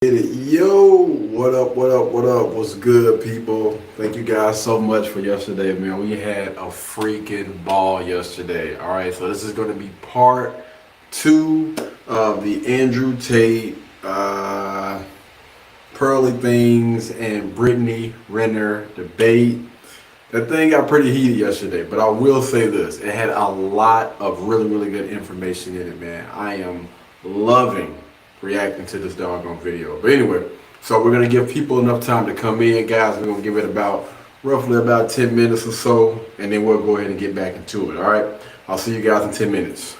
Get it. Yo, what up, what up, what up? What's good, people? Thank you guys so much for yesterday, man. We had a freaking ball yesterday. All right, so this is going to be part two of the Andrew Tate, Pearly Things, and Brittany Renner debate. That thing got pretty heated yesterday, but I will say this. It had a lot of really, really good information in it, man. I am loving reacting to this doggone video. But anyway, so we're going to give people enough time to come in, guys. We're going to give it about roughly about 10 minutes or so, and then we'll go ahead and get back into it, all right? I'll see you guys in 10 minutes.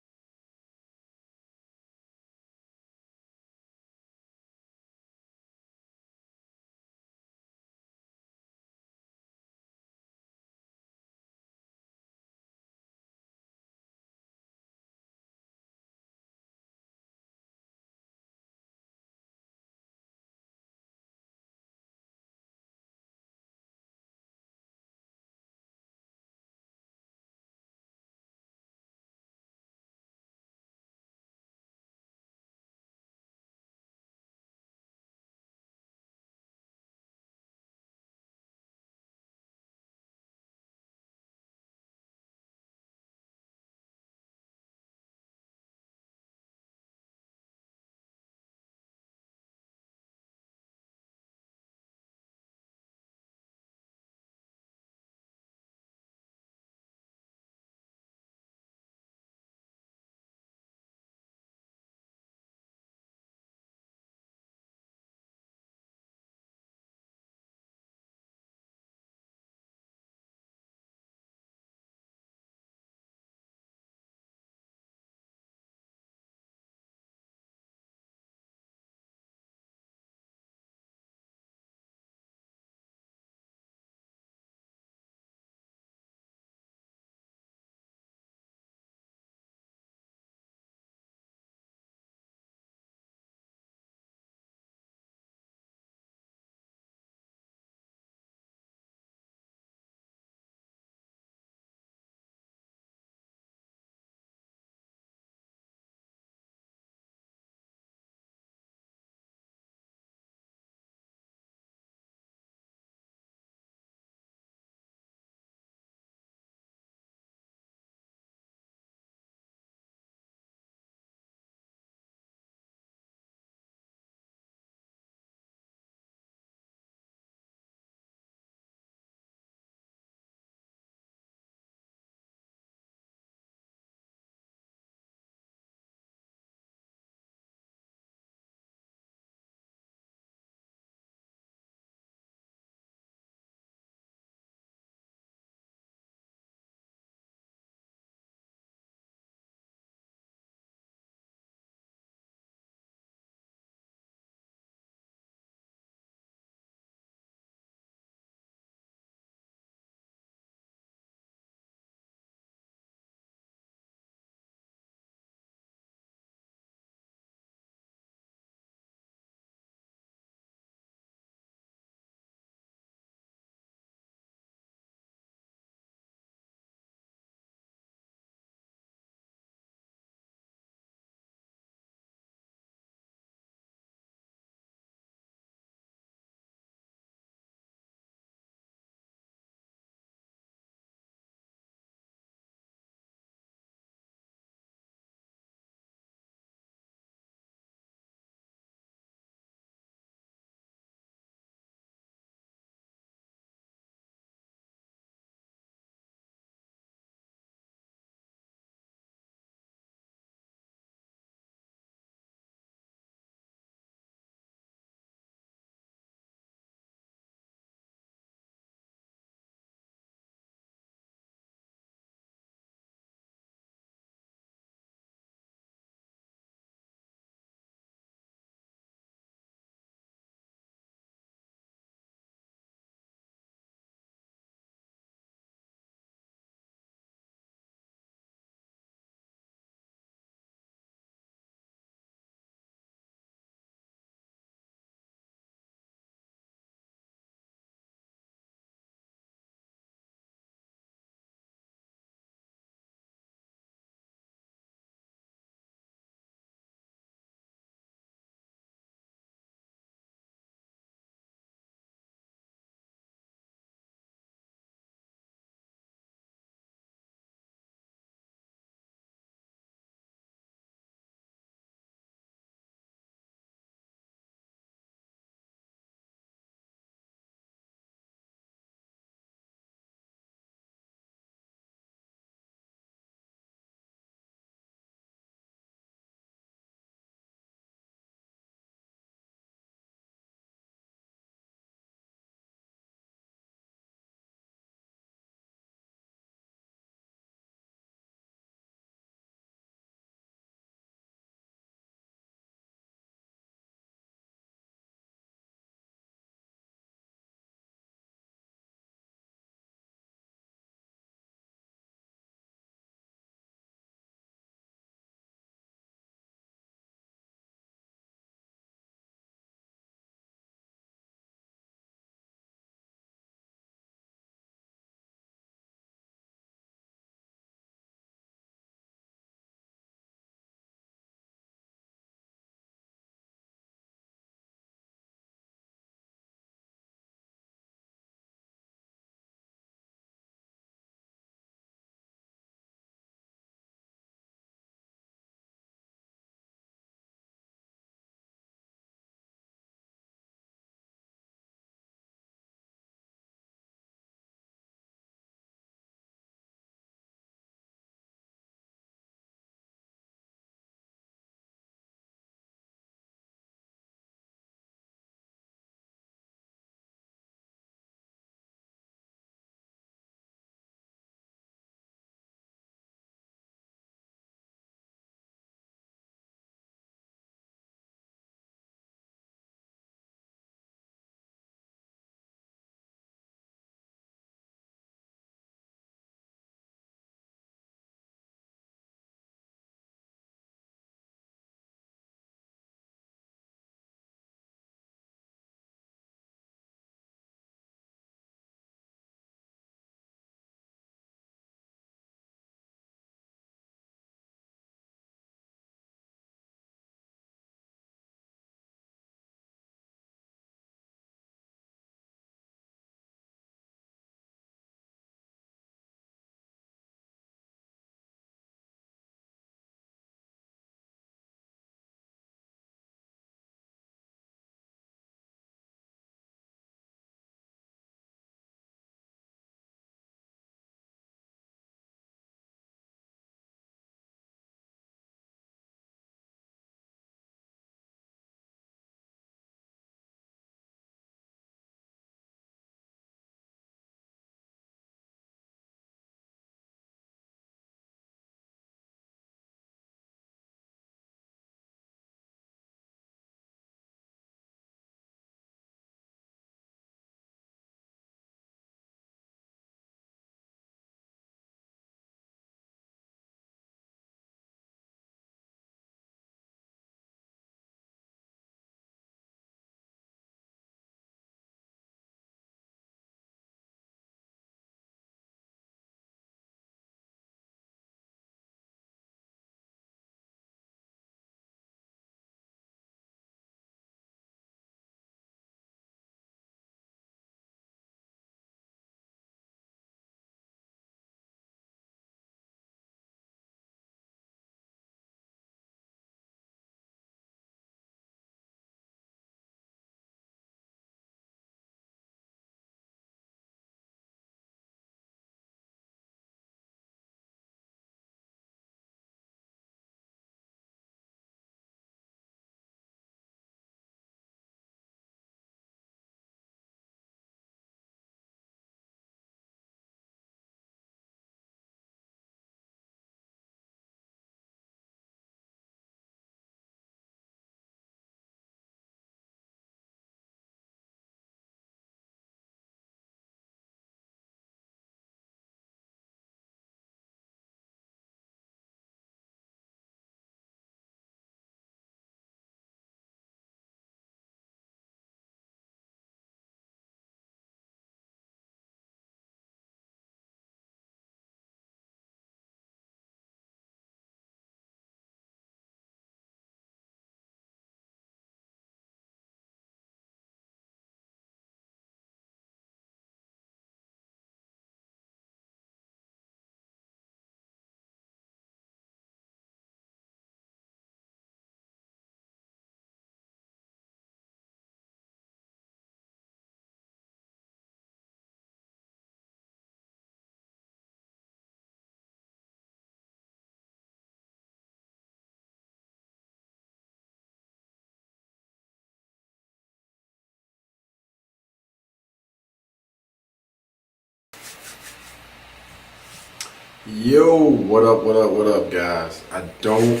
Yo, what up, guys? I don't.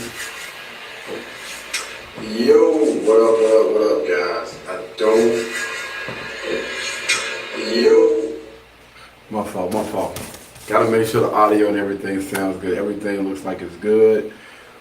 Yo, what up, guys? I don't. Yo. My fault. Gotta make sure the audio and everything sounds good. Everything looks like it's good.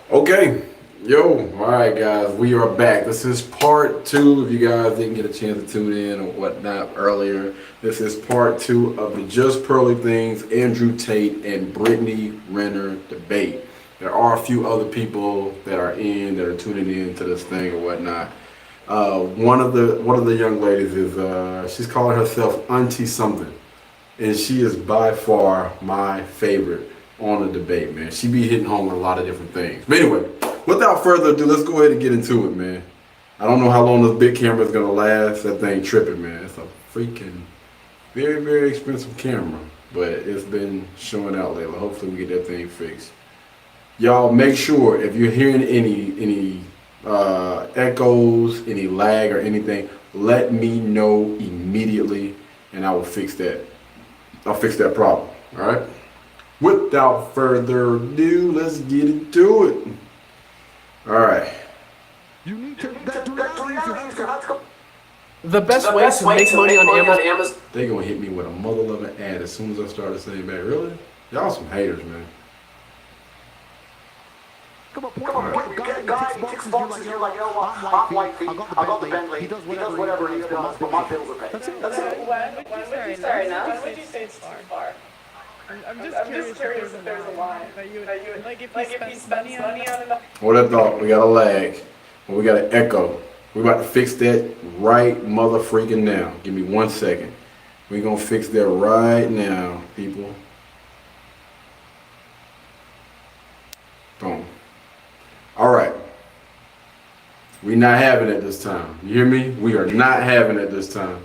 Okay. Yo, alright guys, we are back. This is part 2. If you guys didn't get a chance to tune in or whatnot earlier, this is part 2 of the Just Pearly Things Andrew Tate and Brittany Renner debate. There are a few other people that are tuning in to this thing or whatnot. One of the young ladies is she's calling herself Auntie something, and she is by far my favorite on the debate, man. She be hitting home with a lot of different things. But anyway, without further ado, let's go ahead and get into it, man. I don't know how long this big camera is gonna last. That thing tripping, man. It's a freaking very, very expensive camera, but it's been showing out lately. Hopefully we get that thing fixed. Y'all make sure if you're hearing any echoes, any lag or anything, let me know immediately and I will fix that. I'll fix that problem, all right? Without further ado, let's get into it. All right. The best way to make money on Amazon. They gonna hit me with a mother loving ad as soon as I started saying back. Really? Y'all some haters, man. Come on, guy, he ticks boxes, you're like, you know what, I'm wifey, I got the Bentley, he does whatever he does, but my bills are paid. That's it. When would you say it's too far? I'm just curious if there's a line that you would, like if he spends money on enough. Hold that thought, we got a lag, and we got an echo. We about to fix that right mother freaking now. Give me 1 second. We gonna fix that right now, people. Boom. All right. We not having it this time. You hear me? We are not having it this time.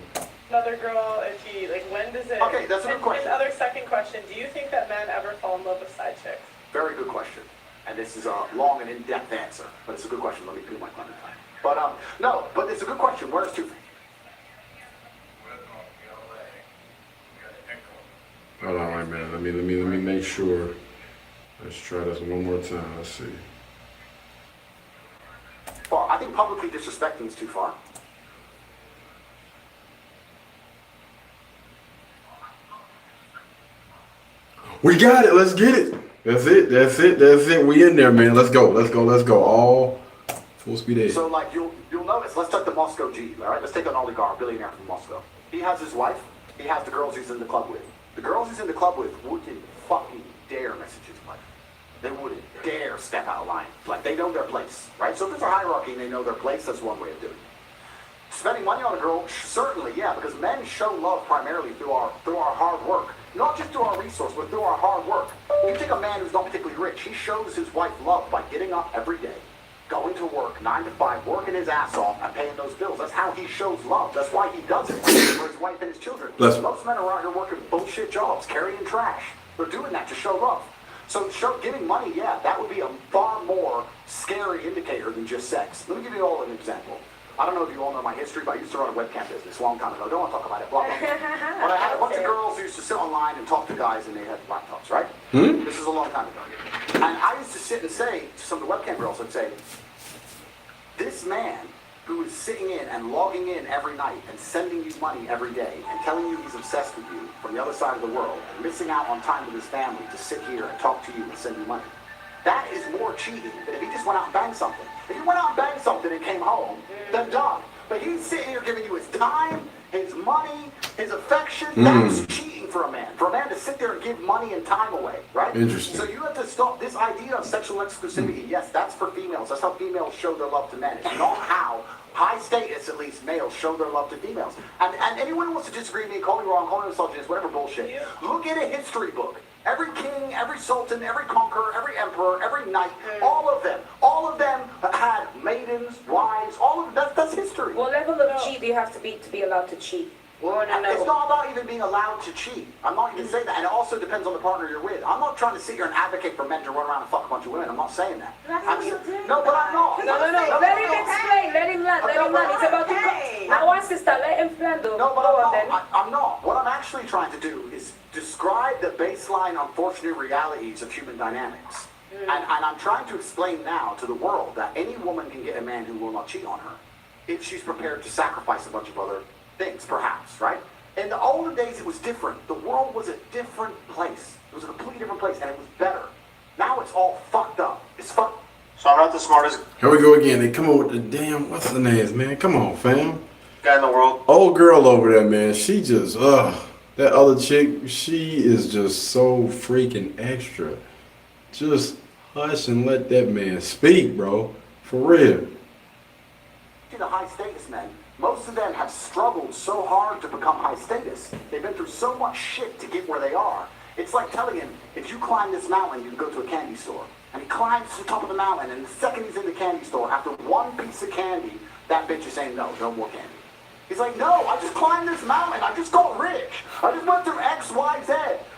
Another girl, if he, like, when does it... Okay, that's a good question. Another second question, do you think that men ever fall in love with side chicks? Very good question. And this is a long and in-depth answer, but it's a good question. Let me put my clementine. But, no, but it's a good question. Where's two things? Hold on, wait a minute. Let me make sure. Let's try this one more time. Let's see. Well, I think publicly disrespecting is too far. We got it. Let's get it. That's it. We in there, man. Let's go. All full speed ahead. So, like, you'll notice, let's take the Moscow G, all right? Let's take an oligarch, billionaire from Moscow. He has his wife. He has the girls he's in the club with. The girls he's in the club with wouldn't fucking dare message his wife. They wouldn't dare step out of line. Like, they know their place, right? So if there's a hierarchy and they know their place, that's one way of doing it. Spending money on a girl, certainly, yeah, because men show love primarily through our hard work. Not just through our resource, but through our hard work. You take a man who's not particularly rich, he shows his wife love by getting up every day, going to work, 9 to 5, working his ass off and paying those bills. That's how he shows love. That's why he does it for his wife and his children. Most men are out here working bullshit jobs, carrying trash. They're doing that to show love. So giving money, yeah, that would be a far more scary indicator than just sex. Let me give you all an example. I don't know if you all know my history, but I used to run a webcam business a long time ago. I don't want to talk about it, blah, blah, blah. But I had a bunch of girls who used to sit online and talk to guys, and they had laptops, right? This is a long time ago. And I used to sit and say to some of the webcam girls, I'd say, this man who is sitting in and logging in every night and sending you money every day and telling you he's obsessed with you from the other side of the world and missing out on time with his family to sit here and talk to you and send you money. That is more cheating than if he just went out and banged something. If he went out and banged something and came home, then done. But he's sitting here giving you his time, his money, his affection. That's cheating for a man. For a man to sit there and give money and time away, right? Interesting. So you have to stop this idea of sexual exclusivity. Yes, that's for females. That's how females show their love to men. It's not how high status, at least, males show their love to females. And anyone who wants to disagree with me, call me wrong, call me misogynist, whatever bullshit. Look at a history book. Every king, every sultan, every conqueror, every emperor, every knight, all of them had maidens, wives, all of them. That's history. What level of cheat do you have to be allowed to cheat? It's not about even being allowed to cheat. I'm not even saying that. And it also depends on the partner you're with. I'm not trying to sit here and advocate for men to run around and fuck a bunch of women. I'm not saying that. No, but I'm not. No. Let him explain. Let him land. It's about to go. Now, one sister, let him plan though. No, but I'm not. What I'm actually trying to do is describe the baseline unfortunate realities of human dynamics. And I'm trying to explain now to the world that any woman can get a man who will not cheat on her if she's prepared to sacrifice a bunch of other things, perhaps, right? In the olden days, it was different. The world was a different place. It was a completely different place, and it was better. Now it's all fucked up. It's fucked. So I'm not the smartest Here we go again. They come up with the damn, what's the names, man? Come on, fam. guy in the world. Old girl over there, man. She just, that other chick, she is just so freaking extra. Just hush and let that man speak, bro. For real. The high status men, most of them have struggled so hard to become high status. They've been through so much shit to get where they are. It's like telling him, if you climb this mountain, you can go to a candy store. And he climbs to the top of the mountain, and the second he's in the candy store, after one piece of candy, that bitch is saying, no more candy. He's like, no, I just climbed this mountain. I just got rich. I just went through X, Y, Z.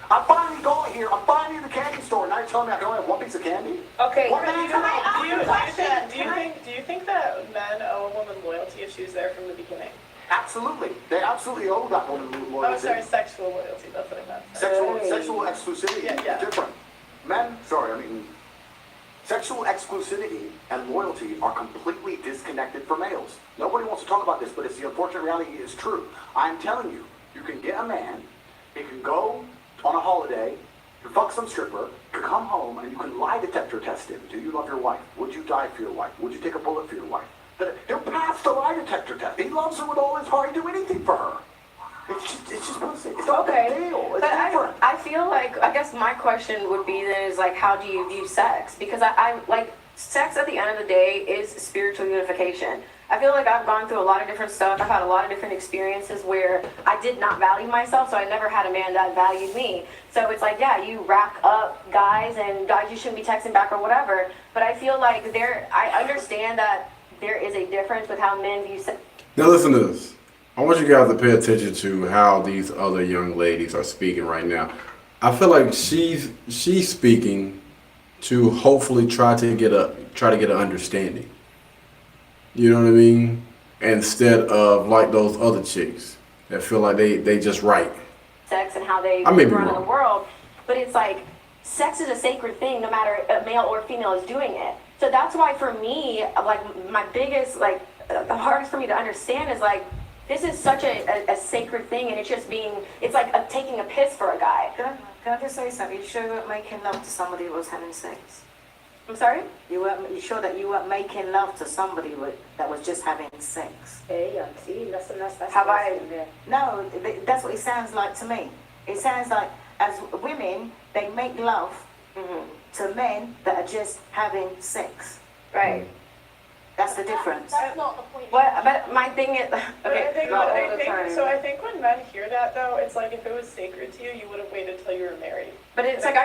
I finally got here. I'm finally in the candy store. Now you're telling me I can only have one piece of candy? Okay. What man can I ask you a question? Do you think that men owe a woman loyalty if she was there from the beginning? Absolutely. They absolutely owe that woman loyalty. Oh, sorry, sexual loyalty. That's what I meant. Sexual exclusivity is different. Sexual exclusivity and loyalty are completely disconnected for males. Nobody wants to talk about this, but it's the unfortunate reality. It is true. I'm telling you, you can get a man, he can go on a holiday, you fuck some stripper, you come home, and you can lie detector test him. Do you love your wife? Would you die for your wife? Would you take a bullet for your wife? He'll pass the lie detector test. He loves her with all his heart. He'd do anything for her. It's just pussy. It's not a big deal. It's different. I feel like, I guess my question would be then is like, how do you view sex? Because I like, sex at the end of the day is spiritual unification. I feel like I've gone through a lot of different stuff. I've had a lot of different experiences where I did not value myself, so I never had a man that valued me. So it's like, yeah, you rack up guys, and guys you shouldn't be texting back or whatever. But I feel like I understand that there is a difference with how men view sex. Now listen to this. I want you guys to pay attention to how these other young ladies are speaking right now. I feel like she's speaking to hopefully try to get an understanding. You know what I mean? Instead of like those other chicks that feel like they just right. Sex and how they I may be run in wrong. the world. But it's like, sex is a sacred thing no matter a male or female is doing it. So that's why for me, like my biggest, like the hardest for me to understand is like, this is such a sacred thing, and it's just it's like taking a piss for a guy. Can I just say something? You sure you weren't making love to somebody who was having sex? I'm sorry? You sure that you weren't making love to somebody that was just having sex? Have I? No, that's what it sounds like to me. It sounds like as women, they make love to men that are just having sex. Right. That's the difference. That's not the point. But my thing is, okay. I think when men hear that though, it's like if it was sacred to you, you would have waited till you were married. But it's like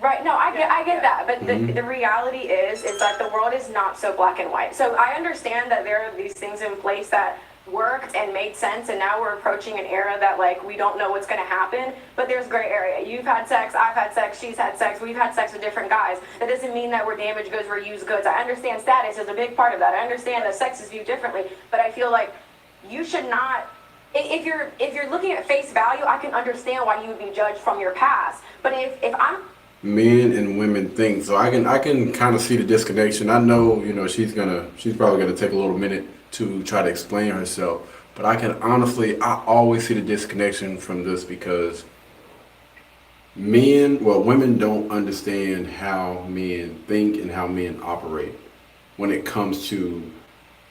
right, no, I get that, but the reality is like the world is not so black and white. So I understand that there are these things in place that worked and made sense, and now we're approaching an era that like we don't know what's going to happen, but there's gray area. You've had sex, I've had sex, she's had sex, we've had sex with different guys. That doesn't mean that we're damaged goods, we're used goods. I understand status is a big part of that. I understand that sex is viewed differently, but I feel like you should not, if you're looking at face value, I can understand why you would be judged from your past. But if I'm Men and women think so. I can kind of see the disconnection. I know, she's probably gonna take a little minute to try to explain herself, but I always see the disconnection from this because women don't understand how men think and how men operate when it comes to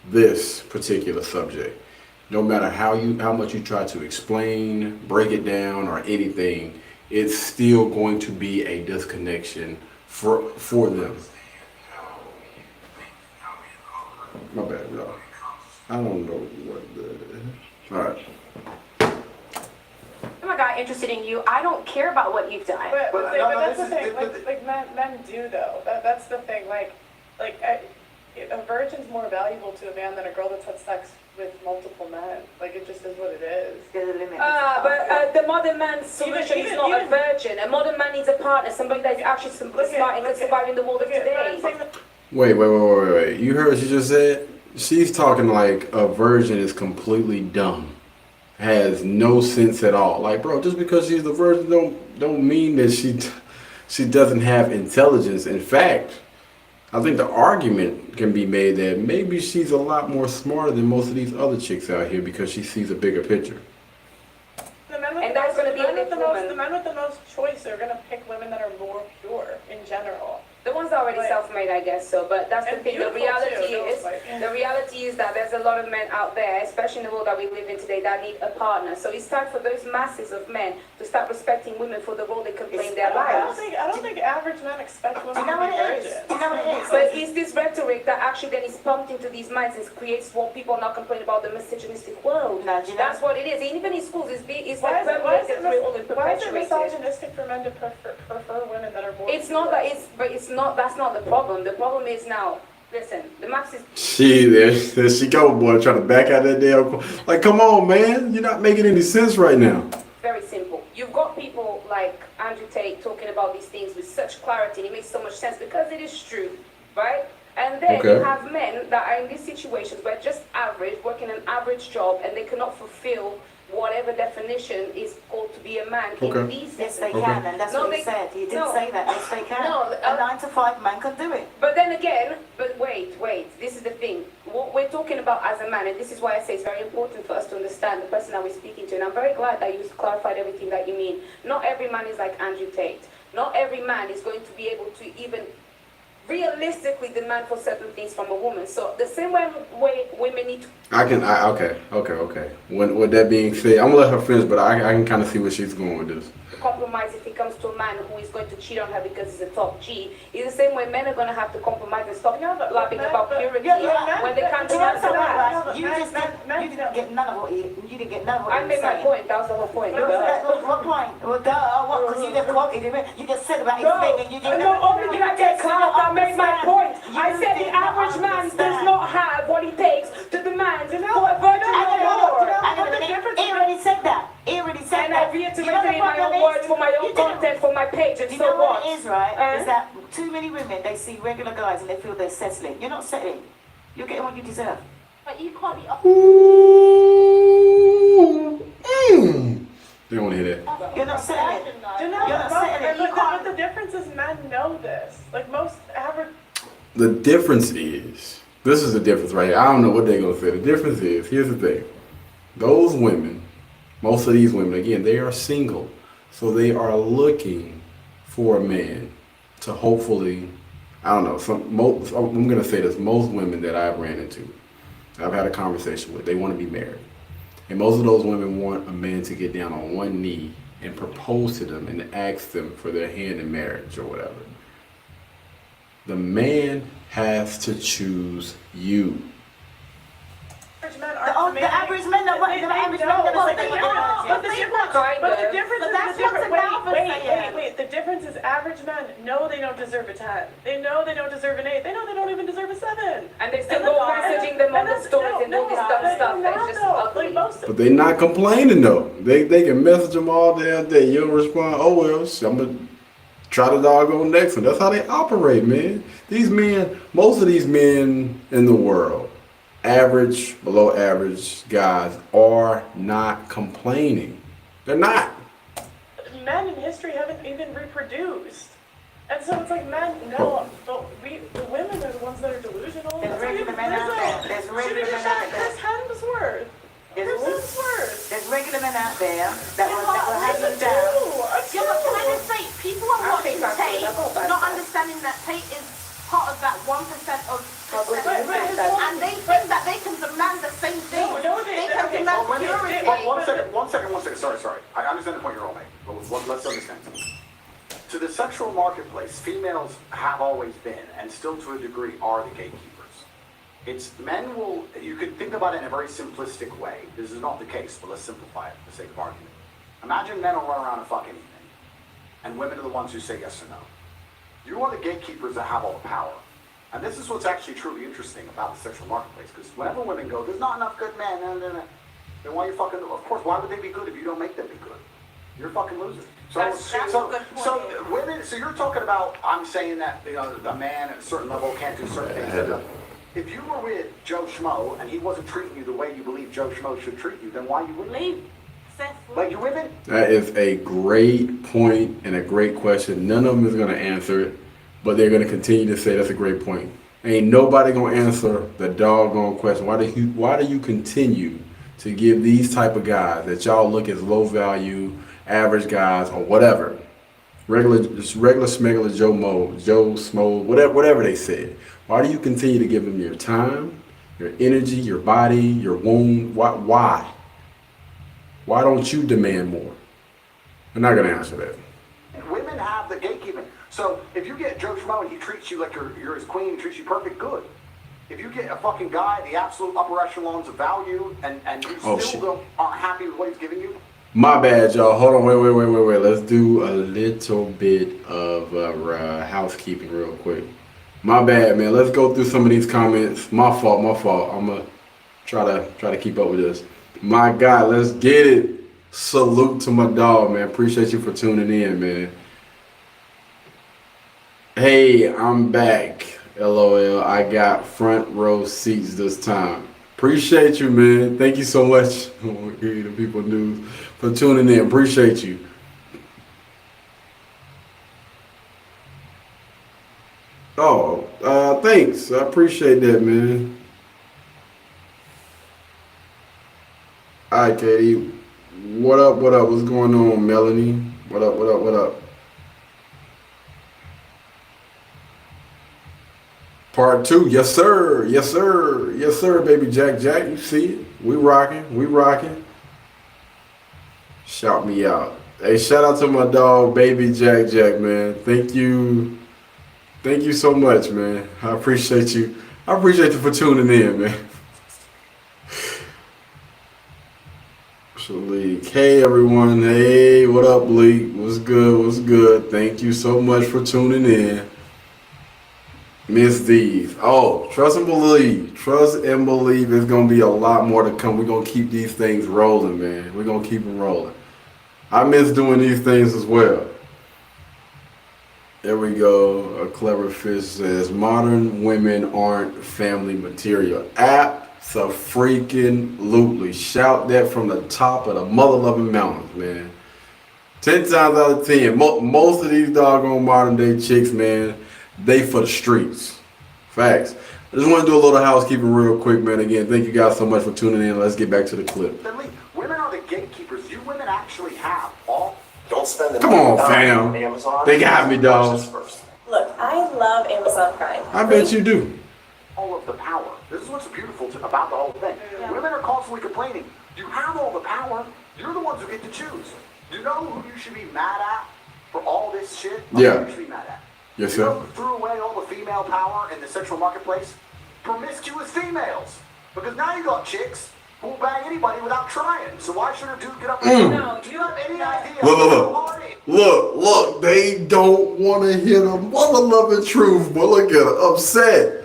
this particular subject. No matter how much you try to explain, break it down, or anything, it's still going to be a disconnection for them. My bad, y'all. I don't know what all right. I'm a guy interested in you, I don't care about what you've done. But that's the thing. Like men do though. That's the thing. A virgin's more valuable to a man than a girl that's had sex with multiple men. Like it just is what it is. There's a limit. But the modern man's solution is not a virgin. A modern man needs a partner, somebody that's actually smart and can survive in the world of today. Wait. You heard what she just said? She's talking like a virgin is completely dumb. has no sense at all. Like, bro, just because she's a virgin don't mean that she doesn't have intelligence. In fact, I think the argument can be made that maybe she's a lot more smarter than most of these other chicks out here because she sees a bigger picture. And that's going to be a the woman. men with the most choice are going to pick women that are more pure in general. The ones already self-made, I guess so. But that's the And thing. The beautiful, too, reality is that there's a lot of men out there, especially in the world that we live in today, that need a partner. So it's time for those masses of men to start respecting women for the role they can play in their lives. I don't think average men expect women to be virgins. You know what it is? But it's this rhetoric that actually then is pumped into these minds and creates what people are not complaining about, the misogynistic world. No, do you know- That's what it is. And even in schools, it's Why like is it perpetuated. misogynistic for men to prefer women that are more It's not that that's not the problem. The problem is now, listen, the max is There she go, boy, trying to back out that damn. Like, come on, man, you're not making any sense right now. very simple. You've got people like Andrew Tate talking about these things with such clarity, and it makes so much sense because it is true, right? And then Okay. you have men that are in these situations where just average, working an average job, and they cannot fulfill whatever definition is called to be a man Okay. in these Yes, they Okay. can, and that's No, what he they- said. He did no. say that. Yes, they can. No, A 9 to 5 man can do it. But then again, wait, this is the thing. What we're talking about as a man, and this is why I say it's very important for us to understand the person that we're speaking to, and I'm very glad that you clarified everything that you mean. Not every man is like Andrew Tate. Not every man is going to be able to even realistically demand for certain things from a woman. So the same way women need to Okay. With that being said, I'm gonna let her finish, but I can kind of see where she's going with this. compromise if it comes to a man who is going to cheat on her because he's a top G. It's the same way men are going to have to compromise and stop blabbing about purity when they can't do that. You didn't get none of what you didn't get none of what I you made were my saying. point. That was the whole point. What point? Well, duh, what? Because you just quoted him. You just said about his thing and you didn't. No, only did I get clout. I made my point. I said the average man does not have what it takes to demand for a virgin or more. He already said that. He already said And that. I reiterated my own words for my own content for my page, and You so know what what? it is, right? Is that too many women, they see regular guys and they feel they're settling. You're not settling. You're getting what you deserve. But you can't be They don't want to hear that. You're not settling. You're not settling. But the difference is men know this. Like most average. The difference is, this is the difference right here. I don't know what they're going to say. The difference is, here's the thing. Those women, most of these women, again, they are single. So they are looking for a man to hopefully, I don't know, I'm going to say this, most women that I've ran into, I've had a conversation with, they want to be married. And most of those women want a man to get down on one knee and propose to them and ask them for their hand in marriage or whatever. The man has to choose you. The average men don't want the average men don't want to Wait, the difference is average men know they don't deserve a 10. They know they don't deserve an 8. They know they don't even deserve a 7. And they still go messaging them on the stories and all this dumb stuff. That's just ugly. But they not complaining though. They can message them all damn day. You don't respond. Oh well, I'm gonna try the doggone next one. That's how they operate, man. These men, most of these men in the world, average, below average guys, are not complaining. They're not. Men in history haven't even reproduced. And so it's like men know, but the women are the ones that are delusional. There's regular men out there. There's regular men out there. Chris Hemsworth. There's regular men out there that will have you down. Yeah, but can I just say, people are watching Tate, not understanding that Tate is part of that 1% of success, and they think that they can demand the same thing. They can demand purity. One second. Sorry. I understand the point you're all making, but let's understand something. To the sexual marketplace, females have always been, and still to a degree, are the gatekeepers. You could think about it in a very simplistic way. This is not the case, but let's simplify it for the sake of argument. Imagine men will run around and fuck anything, and women are the ones who say yes or no. You are the gatekeepers that have all the power. And this is what's actually truly interesting about the sexual marketplace, because whenever women go, there's not enough good men, then why are you fucking, of course, why would they be good if you don't make them be good? You're a fucking loser. So women, so you're talking about, I'm saying that, a man at a certain level can't do certain things. If you were with Joe Schmo and he wasn't treating you the way you believe Joe Schmo should treat you, then why you wouldn't leave? Like you with it? That is a great point and a great question. None of them is going to answer it, but they're going to continue to say that's a great point. Ain't nobody going to answer the doggone question. Why do you continue to give these type of guys that y'all look as low value, average guys or whatever, regular smuggler Joe Smo, whatever they said. Why do you continue to give them your time, your energy, your body, your wound? Why? Why don't you demand more? I'm not gonna answer that. Women have the gatekeeping. So if you get Joe Schmo and he treats you like you're his queen, treats you perfect, good. If you get a fucking guy, the absolute upper echelons of value, and you aren't happy with what he's giving you. My bad, y'all. Hold on, wait. Let's do a little bit of housekeeping real quick. My bad, man. Let's go through some of these comments. My fault. I'm gonna try to keep up with this. My God, let's get it. Salute to my dog, man. Appreciate you for tuning in, man. Hey, I'm back. LOL. I got front row seats this time. Appreciate you, man. Thank you so much. The people news for tuning in. Appreciate you. Oh, thanks. I appreciate that, man. All right, Katie. What up? What's going on, Melanie? What up? Part 2. Yes, sir, baby Jack. You see it? We rocking. Shout me out. Hey, shout out to my dog, baby Jack, man. Thank you so much, man. I appreciate you for tuning in, man. League. Hey everyone. Hey, what up, League? What's good? Thank you so much for tuning in. Miss These. Oh, trust and believe. There's gonna be a lot more to come. We're gonna keep these things rolling, man. We're gonna keep them rolling. I miss doing these things as well. There we go. A clever fish says modern women aren't family material. Freaking-lutely. Shout that from the top of the mother-loving mountains, man. 10 times out of 10, most of these doggone modern-day chicks, man, they for the streets. Facts. I just want to do a little housekeeping real quick, man. Again, thank you guys so much for tuning in. Let's get back to the clip. Women are the gatekeepers. You women actually have all. Don't spend the Come on, fam. on Amazon. They got me, dog. Look, I love Amazon Prime. I bet you do. All of the power. This is what's beautiful about the whole thing. Yeah. Women are constantly complaining. You have all the power. You're the ones who get to choose. Do you know who you should be mad at for all this shit? Yeah. Who you should be mad at? Yes, you sir. know who threw away all the female power in the sexual marketplace? Promiscuous females. Because now you got chicks who will bang anybody without trying. So why should a dude get up and No, do you have any idea Look. how hard it is? Look, they don't want to hear the mother-loving truth, but look at her, upset.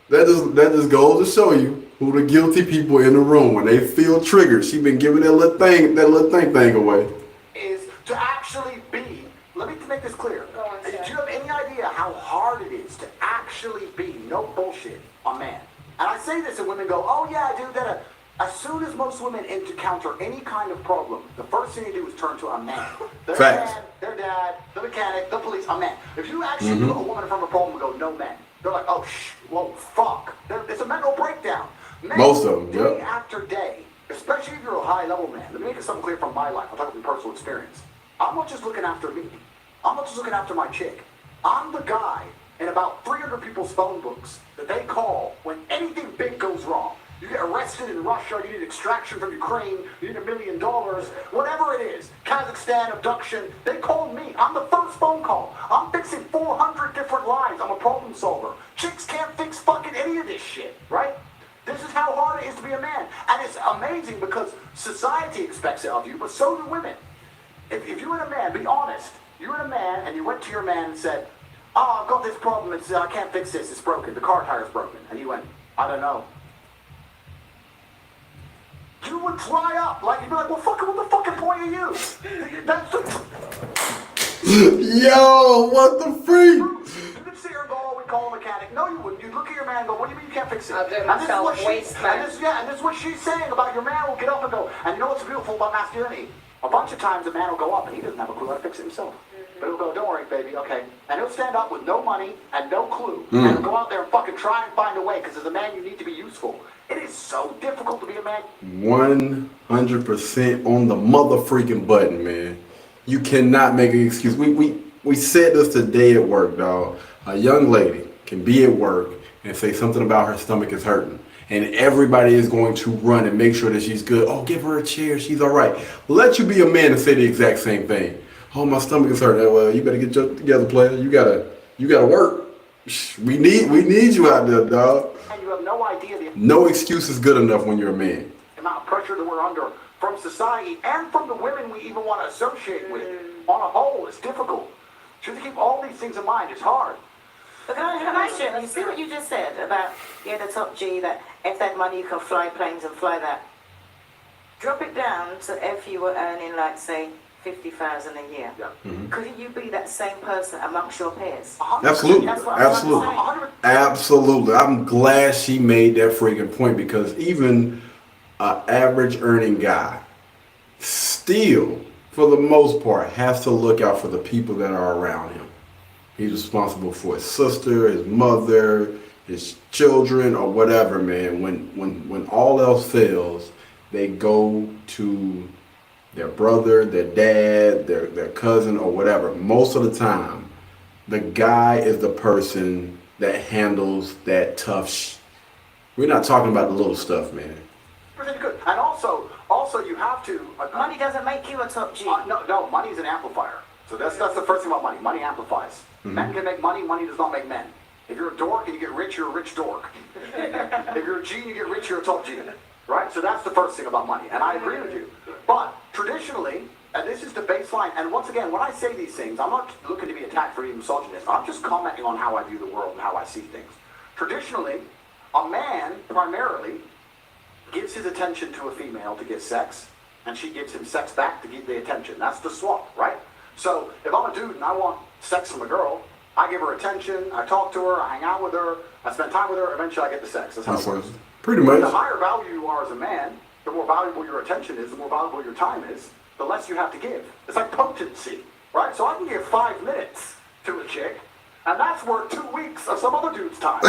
That just goes to show you who the guilty people in the room. When they feel triggered, she been giving that little thing away. Is to actually be, let me make this clear. Do you have any idea how hard it is to actually be, no bullshit, a man? And I say this and women go, oh yeah, dude, that. As soon as most women encounter any kind of problem, the first thing they do is turn to a man. Their Facts. man, their dad, the mechanic, the police, a man. If you actually put a woman in front of a problem and go, no men, they're like, oh, whoa, fuck. It's a mental breakdown. Men, Most of them, day yep. after day, especially if you're a high-level man. Let me make something clear from my life. I'm talking from personal experience. I'm not just looking after me. I'm not just looking after my chick. I'm the guy in about 300 people's phone books that they call when anything big goes wrong. You get arrested in Russia, you need extraction from Ukraine, you need $1 million, whatever it is, Kazakhstan, abduction, they call me. I'm the first phone call. I'm fixing 400 different lives. I'm a problem solver. Chicks can't fix fucking any of this shit, right? This is how hard it is to be a man. And it's amazing because society expects it of you, but so do women. If you're a man, be honest. You're a man and you went to your man and said, oh, I've got this problem, I can't fix this, it's broken, the car tire's broken. And he went, I don't know. You would dry up, like you'd be like, well, fucking, what the fucking point are you? That's the Yo, what the freak? You can sit here and go, oh, we call a mechanic. No, you wouldn't. You'd look at your man and go, what do you mean you can't fix it? I'll do it And this is myself. what Waste man. and this is what she's saying about your man will get up and go. And you know what's beautiful about masculinity? A bunch of times a man will go up and he doesn't have a clue how to fix it himself. But he'll go, don't worry, baby, okay. And he'll stand up with no money and no clue. And he'll go out there and fucking try and find a way, because as a man you need to be useful. It is so difficult to be a man. 100% on the mother freaking button, man. You cannot make an excuse. We said this today at work, dog. A young lady can be at work and say something about her stomach is hurting, and everybody is going to run and make sure that she's good. Oh, give her a chair, she's all right. Let you be a man and say the exact same thing. Oh, my stomach is hurting. Well, you better get your together, player. You gotta work. We need you out there, dog. And you have no idea the No excuse is good enough when you're a man. amount of pressure that we're under from society and from the women we even want to associate with. On a whole, it's difficult. So you have to keep all these things in mind. It's hard. But can I ask you see what you just said about, the top G, that if that money you can fly planes and fly that. Drop it down to if you were earning, like, say, 50,000 a year. Yeah. Couldn't you be that same person amongst your peers? Absolutely, That's what I'm absolutely, trying to say. absolutely. I'm glad she made that freaking point, because even an average earning guy still, for the most part, has to look out for the people that are around him. He's responsible for his sister, his mother, his children, or whatever, man. When all else fails, they go to their brother, their dad, their cousin, or whatever. Most of the time, the guy is the person that handles that tough We're not talking about the little stuff, man. Pretty good. And also you have to. Money doesn't make you a top G. No, money is an amplifier. So that's the first thing about money. Money amplifies. Men can make money. Money does not make men. If you're a dork and you get rich, you're a rich dork. If you're a G and you get rich, you're a top G. Right? So that's the first thing about money. And I agree with you. But traditionally, and this is the baseline, and once again, when I say these things, I'm not looking to be attacked for being misogynist. I'm just commenting on how I view the world and how I see things. Traditionally, a man primarily gives his attention to a female to get sex, and she gives him sex back to get the attention. That's the swap, right? So if I'm a dude and I want sex from a girl, I give her attention, I talk to her, I hang out with her, I spend time with her, eventually I get the sex. That's how it works. Pretty much. The higher value you are as a man, the more valuable your attention is, the more valuable your time is, the less you have to give. It's like potency, right? So I can give 5 minutes to a chick, and that's worth 2 weeks of some other dude's time.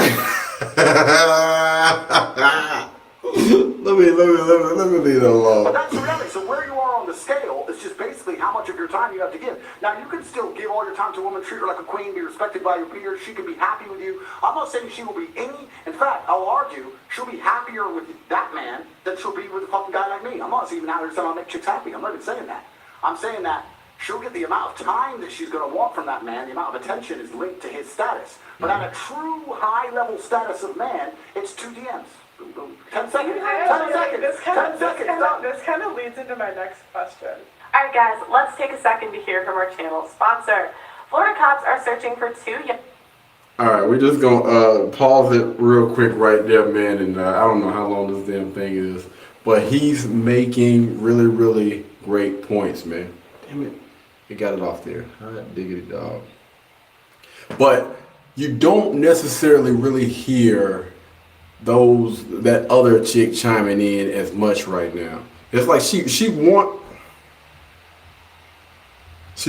Let me leave it alone. But that's the reality. So where you are on the scale is just basically how much of your time you have to give. Now, you can still give all your time to a woman, treat her like a queen, be respected by your peers. She can be happy with you. I'm not saying she will be in fact, I'll argue, she'll be happier with that man than she'll be with a fucking guy like me. I'm not even out here saying I'll make chicks happy. I'm not even saying that. I'm saying that she'll get the amount of time that she's going to want from that man. The amount of attention is linked to his status. But at a true high-level status of man, it's 2 DMs. 10 seconds. 10 seconds. 10 seconds. Done. This kind of leads into my next question. All right, guys, let's take a second to hear from our channel sponsor. Florida cops are searching for 2 young... All right, we're just gonna pause it real quick right there, man. And I don't know how long this damn thing is, but he's making really, really great points, man. Damn it, he got it off there. Hot diggity dog. But you don't necessarily really hear that other chick chiming in as much right now. It's like she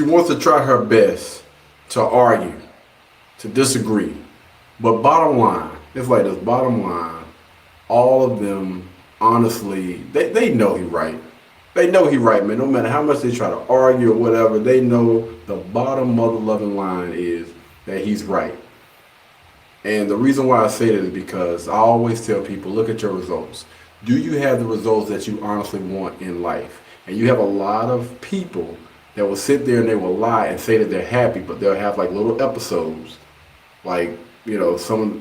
wants to try her best to argue, to disagree. But bottom line, it's like this, bottom line, all of them, honestly, they know he right. They know he right, man. No matter how much they try to argue or whatever, they know the bottom mother-loving line is that he's right. And the reason why I say that is because I always tell people, look at your results. Do you have the results that you honestly want in life? And you have a lot of people that will sit there and they will lie and say that they're happy, but they'll have like little episodes, like, you know,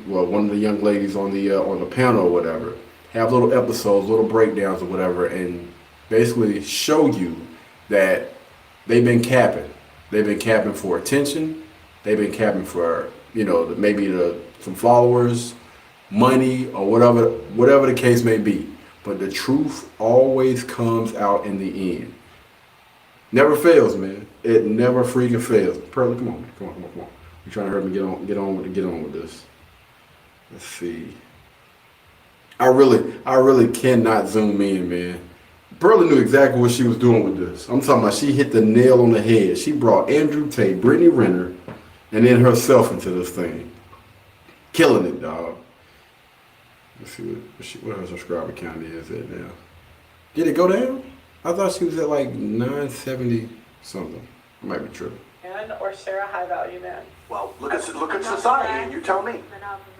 one of the young ladies on the panel or whatever, have little episodes, little breakdowns or whatever, and basically show you that they've been capping. They've been capping for attention. They've been capping for, you know, some followers, money, or whatever the case may be. But the truth always comes out in the end. Never fails, man. It never freaking fails. Pearly, come on. You're trying to hurt me get on with this. Let's see. I really cannot zoom in, man. Pearly knew exactly what she was doing with this. I'm talking about she hit the nail on the head. She brought Andrew Tate, Brittany Renner, and then herself into this thing. Killing it, dog. Let's see what her subscriber count is at now. Did it go down? I thought she was at like 970 something. I might be tripping. Man or share a high value man? Well, look at society and you tell me.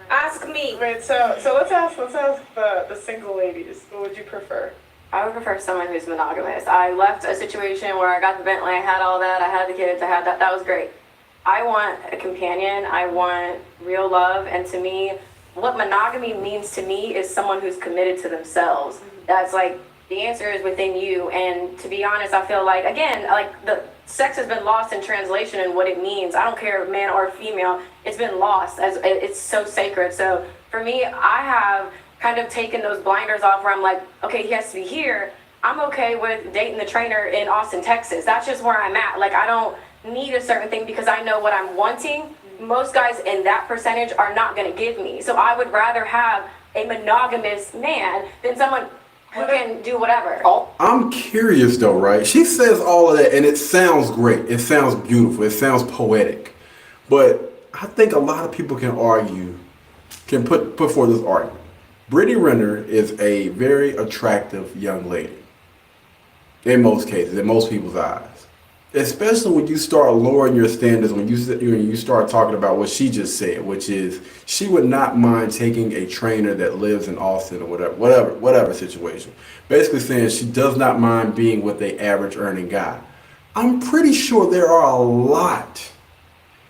Ask me. Wait, so let's ask the single ladies. What would you prefer? I would prefer someone who's monogamous. I left a situation where I got the Bentley, I had all that, I had the kids, I had that. That was great. I want a companion. I want real love. And to me, what monogamy means to me is someone who's committed to themselves. That's like, the answer is within you. And to be honest, I feel like, again, like the sex has been lost in translation and what it means. I don't care man or female. It's been lost as it's so sacred. So for me, I have kind of taken those blinders off where I'm like, okay, he has to be here. I'm okay with dating the trainer in Austin, Texas. That's just where I'm at. Like, I don't need a certain thing because I know what I'm wanting. Most guys in that percentage are not going to give me. So I would rather have a monogamous man than someone who can do whatever. I'm curious though, right? She says all of that and it sounds great. It sounds beautiful. It sounds poetic. But I think a lot of people can argue, can put forth this argument. Brittany Renner is a very attractive young lady. In most cases, in most people's eyes. Especially when you start lowering your standards, when you start talking about what she just said, which is she would not mind taking a trainer that lives in Austin or whatever situation. Basically saying she does not mind being with an average earning guy. I'm pretty sure there are a lot,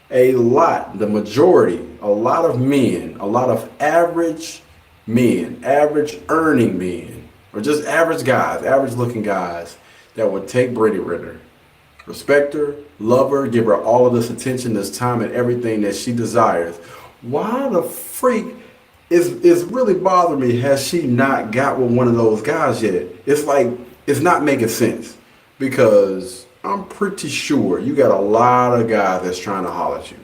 the majority, a lot of men, a lot of average men, average earning men, or just average guys, average looking guys that would take Brittany Renner, respect her, love her, give her all of this attention, this time, and everything that she desires. Why the freak is really bothering me? Has she not got with one of those guys yet? It's like, it's not making sense because I'm pretty sure you got a lot of guys that's trying to holler at you.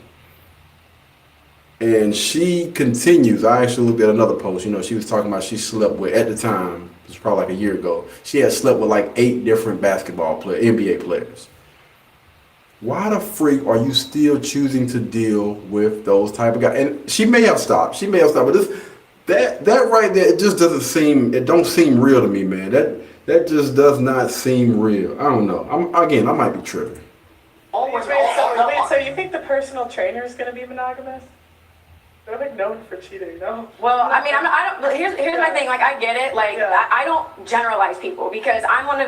And she continues. I actually looked at another post. You know, she was talking about she slept with, at the time, it was probably like a year ago, she had slept with like 8 different basketball players, NBA players. Why the freak are you still choosing to deal with those type of guys? And she may have stopped. But that right there, it just doesn't seem. It don't seem real to me, man. That just does not seem real. I don't know. I might be tripping. So you think the personal trainer is going to be monogamous? They're like known for cheating, no? Well, I mean, here's my thing. Like, I get it. Like, yeah. I don't generalize people because I'm one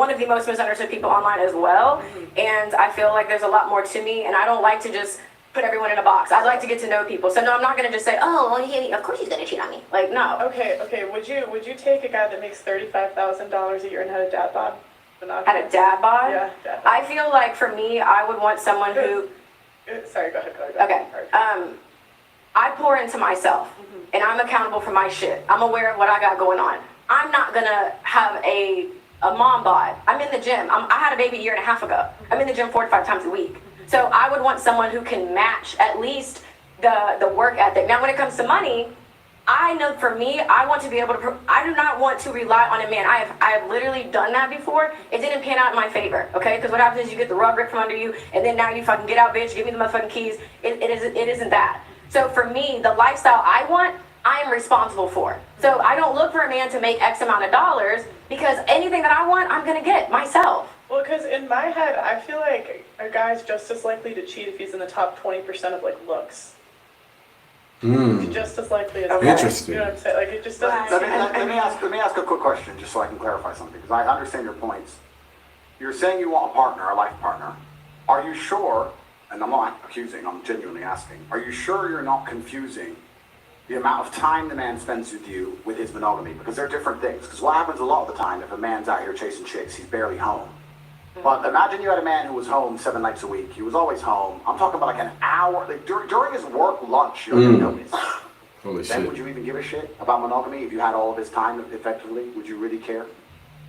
of the most misunderstood people online as well. Mm-hmm. And I feel like there's a lot more to me, and I don't like to just put everyone in a box. I like to get to know people. So no, I'm not gonna just say, oh, well, of course he's gonna cheat on me. Like, no. Okay. Would you take a guy that makes $35,000 a year and had a dad bod? Had a dad bod? Yeah, dad bod. I feel like for me, I would want someone who. Sorry, go ahead. Okay. I pour into myself, and I'm accountable for my shit. I'm aware of what I got going on. I'm not gonna have a mom bod. I'm in the gym. I had a baby a year and a half ago. I'm in the gym 4 to 5 times a week. So I would want someone who can match at least the work ethic. Now, when it comes to money, I know for me, I want to be able to. I do not want to rely on a man. I have literally done that before. It didn't pan out in my favor, okay? Because what happens is you get the rug ripped from under you, and then now you fucking get out, bitch. Give me the motherfucking keys. It isn't that. So for me, the lifestyle I want, I am responsible for. So I don't look for a man to make X amount of dollars because anything that I want, I'm gonna get myself. Well, because in my head, I feel like a guy's just as likely to cheat if he's in the top 20% of like looks. He's just as likely as Interesting. You know what I'm saying? Like it just doesn't. Let me ask a quick question just so I can clarify something because I understand your points. You're saying you want a partner, a life partner. Are you sure? And I'm not accusing, I'm genuinely asking. Are you sure you're not confusing the amount of time the man spends with you with his monogamy? Because they're different things. Because what happens a lot of the time if a man's out here chasing chicks, he's barely home. But imagine you had a man who was home 7 nights a week. He was always home. I'm talking about like an hour. Like during his work lunch, you're going to notice. Holy then shit. would you even give a shit about monogamy if you had all of his time effectively? Would you really care?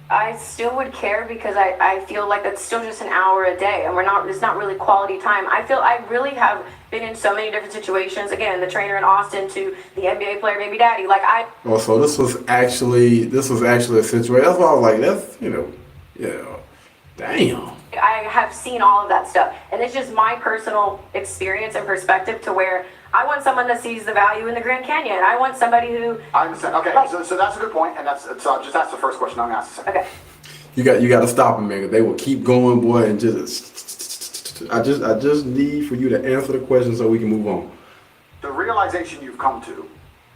I still would care because I feel like that's still just an hour a day, and it's not really quality time. I really have been in so many different situations. Again, the trainer in Austin to the NBA player baby daddy. Oh, so this was actually a situation. That's why I was like, that's damn. I have seen all of that stuff, and it's just my personal experience and perspective to where I want someone that sees the value in the Grand Canyon. I want somebody who. I understand. Okay, so that's a good point, and so I'll just ask the first question. I'm gonna ask the second. Okay. You got to stop them, man. 'Cause they will keep going, boy, and I just need for you to answer the question so we can move on. The realization you've come to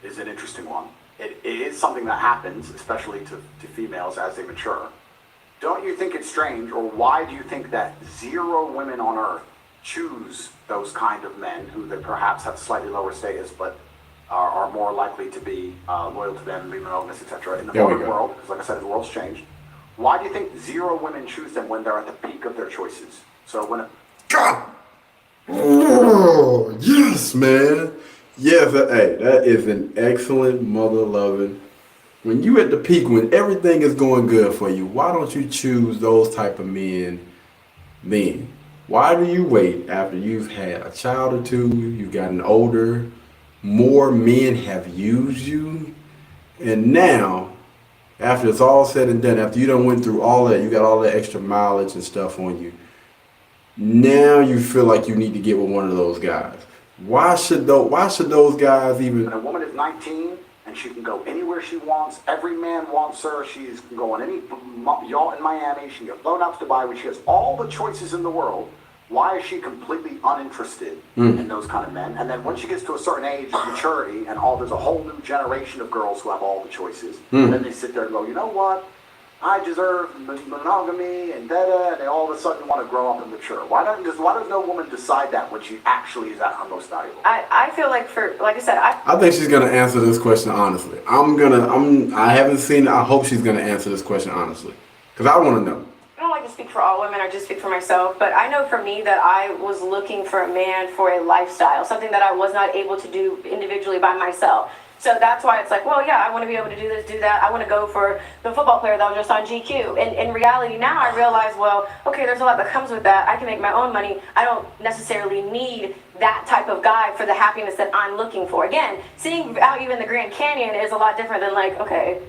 is an interesting one. It is something that happens, especially to females as they mature. Don't you think it's strange, or why do you think that 0 women on Earth choose those kind of men who they perhaps have slightly lower status, but are more likely to be loyal to them, be monogamous, etc. In the modern world, because like I said, the world's changed. Why do you think 0 women choose them when they're at the peak of their choices? So when God! Oh, yes, man. Yes, that is an excellent mother-loving. When you at the peak, when everything is going good for you, why don't you choose those type of men then? Why do you wait after you've had a child or two, you've gotten older, more men have used you, and now, after it's all said and done, after you done went through all that, you got all that extra mileage and stuff on you, now you feel like you need to get with one of those guys. Why should those guys even... When a woman is 19 and she can go anywhere she wants, every man wants her, she can go on any yacht in Miami, she can get flown out to Dubai, when she has all the choices in the world, why is she completely uninterested in those kind of men? And then when she gets to a certain age of maturity and there's a whole new generation of girls who have all the choices, and then they sit there and go, you know what? I deserve monogamy and and they all of a sudden want to grow up and mature. Why does no woman decide that when she actually is at her most valuable? I feel like like I said, I think she's gonna answer this question honestly. I haven't seen it. I hope she's gonna answer this question honestly, because I want to know. I don't like to speak for all women, I just speak for myself, but I know for me that I was looking for a man for a lifestyle, something that I was not able to do individually by myself. So that's why it's like, well, yeah, I want to be able to do this, do that. I want to go for the football player that was just on GQ. And in reality now I realize, well, okay, there's a lot that comes with that. I can make my own money. I don't necessarily need that type of guy for the happiness that I'm looking for. Again, seeing value in the Grand Canyon is a lot different than like, okay,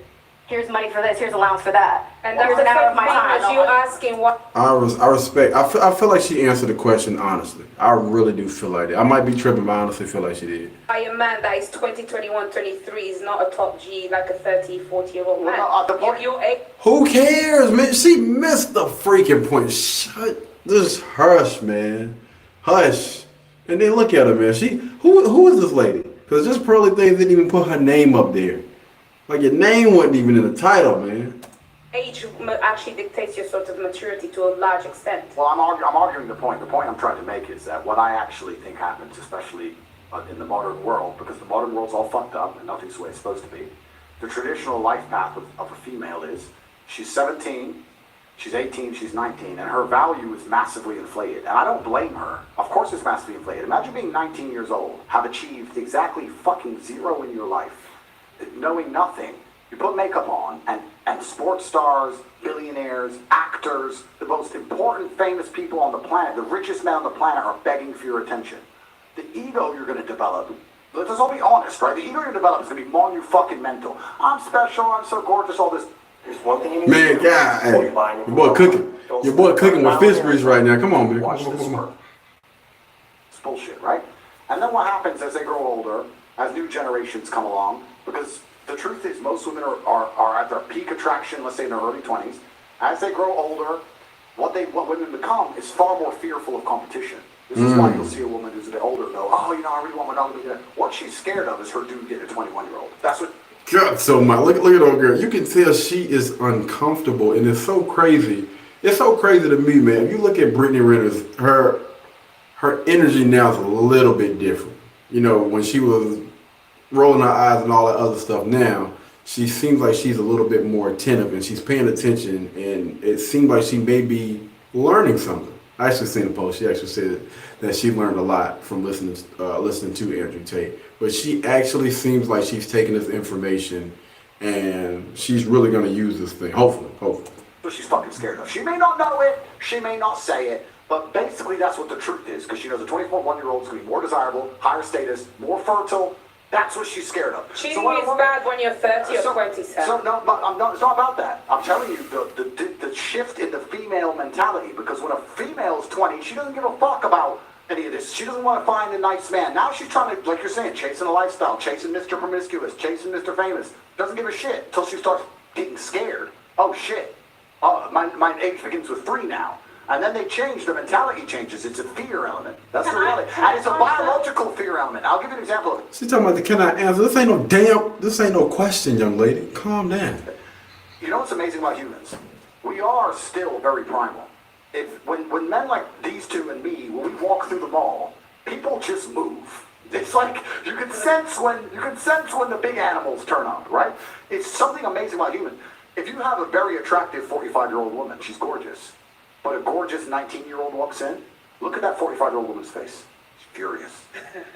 here's money for this, here's allowance for that. And here's an hour of my time. Because you asking what I respect. I feel like she answered the question honestly. I really do feel like that. I might be tripping, but I honestly feel like she did. by a man that is 20, 21, 23 is not a top G like a 30, 40-year-old man. Who cares, man? She missed the freaking point. Just hush, man. Hush. And then look at her, man. Who is this lady? Because JustPearlyThings didn't even put her name up there. Like, your name wasn't even in the title, man. Age actually dictates your sort of maturity to a large extent. Well, I'm arguing the point. The point I'm trying to make is that what I actually think happens, especially in the modern world, because the modern world's all fucked up and nothing's the way it's supposed to be. The traditional life path of a female is she's 17, she's 18, she's 19, and her value is massively inflated. And I don't blame her. Of course it's massively inflated. Imagine being 19 years old, have achieved exactly fucking zero in your life, knowing nothing. You put makeup on, and sports stars, billionaires, actors, the most important famous people on the planet, the richest men on the planet are begging for your attention. The ego you're going to develop, let's all be honest, right? The ego you're going to develop is going to be monumental. I'm special, I'm so gorgeous, all this. There's one thing you need Man, to do. God, hey, your boy cooking with fish grease right now. Come on, man. Watch this work. It's bullshit, right? And then what happens as they grow older, as new generations come along, because the truth is most women are at their peak attraction, let's say in their early 20s. As they grow older, what women become is far more fearful of competition. This is why you'll see a woman who's a bit older go, oh, I really want monogamy. What she's scared of is her dude getting a 21-year-old. That's what... God, so my look at old girl. You can tell she is uncomfortable, and it's so crazy. It's so crazy to me, man. If you look at Brittany Renner's, her energy now is a little bit different. You know, when she was rolling her eyes and all that other stuff, now she seems like she's a little bit more attentive and she's paying attention, and it seems like she may be learning something. I actually seen a post. She actually said that she learned a lot from listening to Andrew Tate. But she actually seems like she's taking this information and she's really gonna use this thing. Hopefully. But she's fucking scared of. She may not know it, she may not say it, but basically that's what the truth is, because she knows a 24-1-year-old is going to be more desirable, higher status, more fertile. That's what she's scared of. Cheating is bad when you're 30 or 27. So no, it's not about that. I'm telling you, the shift in the female mentality, because when a female is 20, she doesn't give a fuck about any of this. She doesn't want to find a nice man. Now she's trying to, like you're saying, chasing a lifestyle, chasing Mr. Promiscuous, chasing Mr. Famous. Doesn't give a shit until she starts getting scared. Oh shit. My age begins with 3 now. And then they change, the mentality changes. It's a fear element. That's the reality. And it's a biological fear element. I'll give you an example of it. She's talking about the can I answer? This ain't no question, young lady. Calm down. You know what's amazing about humans? We are still very primal. When men like these two and me, when we walk through the mall, people just move. It's like you can sense when the big animals turn up, right? It's something amazing about humans. If you have a very attractive 45-year-old woman, she's gorgeous, but a gorgeous 19-year-old walks in, look at that 45-year-old woman's face. She's furious.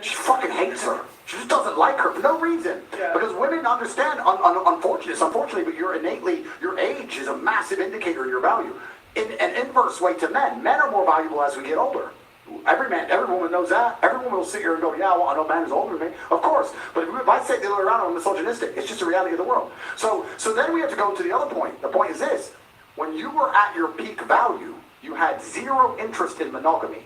She fucking hates her. She just doesn't like her for no reason. Yeah. Because women understand, unfortunately, but your age is a massive indicator of your value. In an inverse way to men, men are more valuable as we get older. Every woman knows that. Every woman will sit here and go, yeah, well, I know a man who's older than me. Of course. But if I say the other way around, I'm misogynistic. It's just the reality of the world. So then we have to go to the other point. The point is this. When you were at your peak value, you had zero interest in monogamy.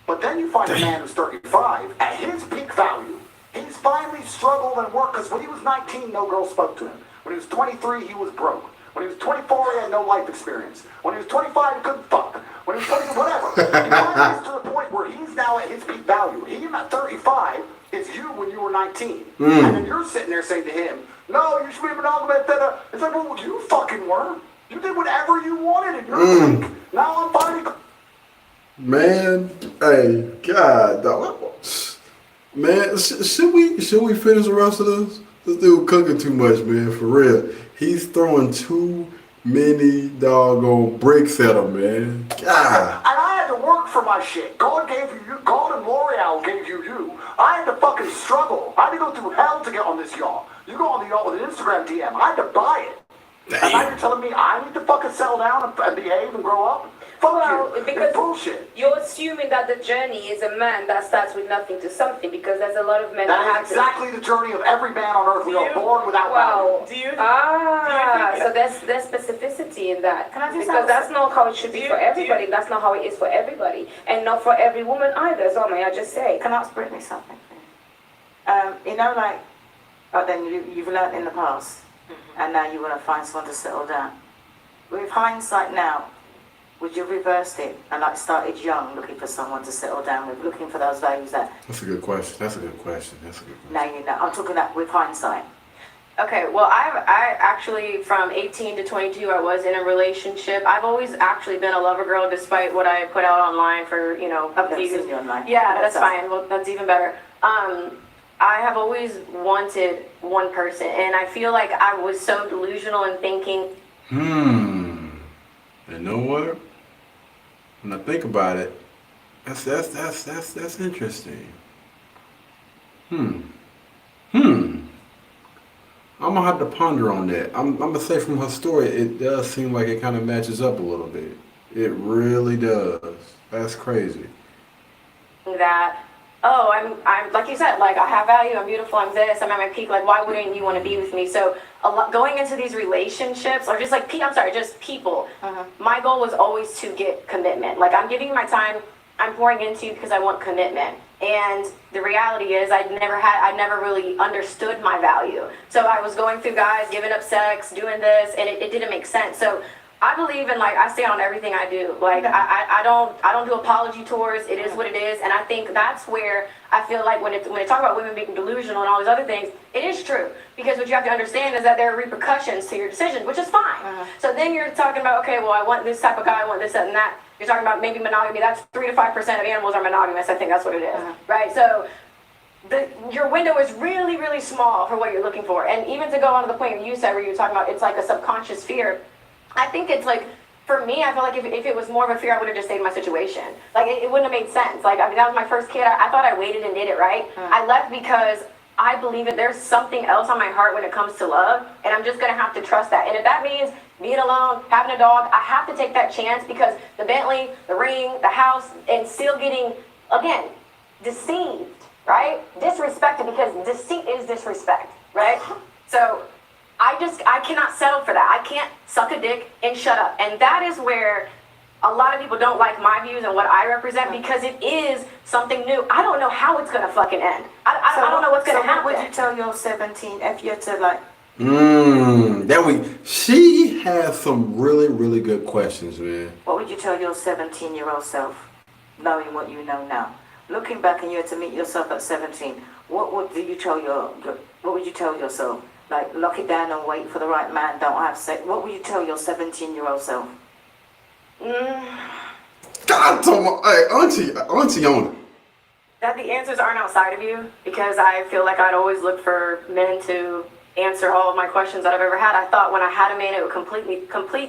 But then you find a man who's 35, at his peak value, he's finally struggled and worked, because when he was 19, no girl spoke to him. When he was 23, he was broke. When he was 24, he had no life experience. When he was 25, he couldn't fuck. When he was 20, whatever. He finally gets to the point where he's now at his peak value. He at 35 is you when you were 19. And then you're sitting there saying to him, no, you should be monogamous. It's like, well, you fucking were. You did whatever you wanted in your peak. Now I'm finally... Man, hey, God, dog. Man, should we finish the rest of this? This dude cooking too much, man, for real. He's throwing too many doggone bricks at him, man. God. And I had to work for my shit. God gave you. God and L'Oreal gave you. I had to fucking struggle. I had to go through hell to get on this yacht. You go on the yacht with an Instagram DM. I had to buy it. Damn. And now you're telling me I need to fucking settle down and behave and grow up? Fuck you. Because it's bullshit. You're assuming that the journey is a man that starts with nothing to something, because there's a lot of men that is exactly the journey of every man on earth. We are born without value. So there's specificity in that. Because that's not how it should be for everybody. That's not how it is for everybody. And not for every woman either, so may I just say. Can I ask Brittany something? You know, like, then you've learned in the past, and now you want to find someone to settle down. With hindsight now, would you have reversed it and like started young, looking for someone to settle down with, looking for those values that... That's a good question. Now you know. I'm talking that with hindsight. Okay, well, I actually, from 18 to 22, I was in a relationship. I've always actually been a lover girl, despite what I put out online for, I've you online. Yeah, that's fine. Well, that's even better. I have always wanted one person, and I feel like I was so delusional in thinking... You know what? When I think about it, that's interesting. I'm gonna have to ponder on that. I'm gonna say from her story, it does seem like it kind of matches up a little bit. It really does. That's crazy. That, I'm like you said, like I have value, I'm beautiful, I'm this, I'm at my peak. Like, why wouldn't you want to be with me? So going into these relationships, or just people, my goal was always to get commitment. Like, I'm giving my time, I'm pouring into you because I want commitment. And the reality is I never really understood my value. So I was going through guys, giving up sex, doing this, and it didn't make sense. So I believe in, like, I stand on everything I do. Like, I don't do apology tours. It is what it is. And I think that's where I feel like when they talk about women being delusional and all these other things, it is true. Because what you have to understand is that there are repercussions to your decision, which is fine. So then you're talking about, okay, well, I want this type of guy, I want this, that, and that. You're talking about maybe monogamy. That's 3 to 5% of animals are monogamous. I think that's what it is, right? So your window is really, really small for what you're looking for. And even to go on to the point you said where you were talking about it's like a subconscious fear, I think it's like, for me, I feel like if it was more of a fear, I would have just stayed in my situation. Like, it wouldn't have made sense. Like, I mean, that was my first kid. I thought I waited and did it right. I left because I believe that there's something else on my heart when it comes to love, and I'm just gonna have to trust that. And if that means being alone, having a dog, I have to take that chance because the Bentley, the ring, the house, and still getting, again, deceived, right? Disrespected, because deceit is disrespect, right? So I cannot settle for that. I can't suck a dick and shut up. And that is where a lot of people don't like my views and what I represent because it is something new. I don't know how it's gonna fucking end. I don't know what's gonna happen. What would you tell your 17 if you had to like? She has some really, really good questions, man. What would you tell your 17-year-old self, knowing what you know now? Looking back and you had to meet yourself at 17, what would you tell yourself? Like, lock it down and wait for the right man, don't have sex. What would you tell your 17-year-old self? God, hey, auntie on it. That the answers aren't outside of you, because I feel like I'd always look for men to answer all of my questions that I've ever had. I thought when I had a man, it would complete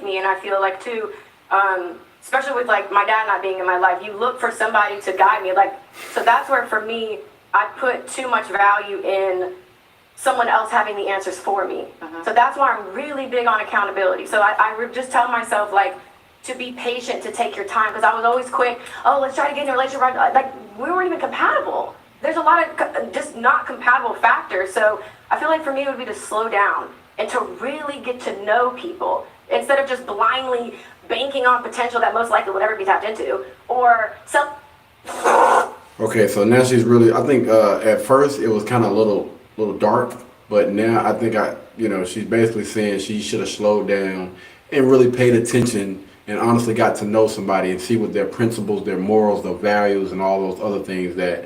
me, and I feel like too, especially with like my dad not being in my life, you look for somebody to guide me. Like, so that's where for me, I put too much value in someone else having the answers for me. So that's why I'm really big on accountability. So I just tell myself like to be patient, to take your time, because I was always quick. Oh, let's try to get in a relationship. Like we weren't even compatible. There's a lot of just not compatible factors. So I feel like for me it would be to slow down and to really get to know people instead of just blindly banking on potential that most likely will never be tapped into or self. Okay, so now she's really. I think at first it was kind of a little dark, but now I think she's basically saying she should have slowed down and really paid attention and honestly got to know somebody and see what their principles, their morals, their values, and all those other things, that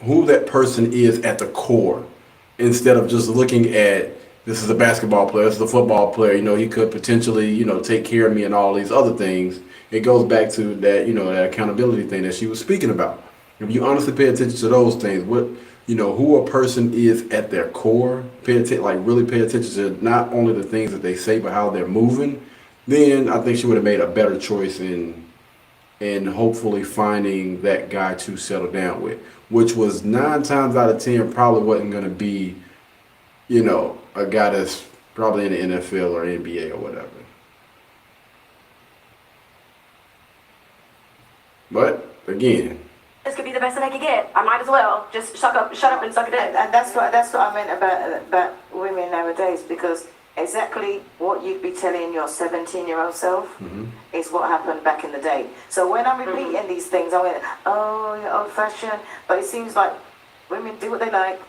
who that person is at the core, instead of just looking at this is a basketball player, this is a football player, he could potentially, take care of me and all these other things. It goes back to that, that accountability thing that she was speaking about. If you honestly pay attention to those things, who a person is at their core, really pay attention to not only the things that they say, but how they're moving, then I think she would have made a better choice in hopefully finding that guy to settle down with, which was 9 times out of 10 probably wasn't going to be, a guy that's probably in the NFL or NBA or whatever. But again, This could be the best that I could get. I might as well just shut up and suck it in. And that's what I meant about women nowadays, because exactly what you'd be telling your 17-year-old self is what happened back in the day. So when I'm repeating these things, I went, oh, you're old-fashioned. But it seems like women do what they like,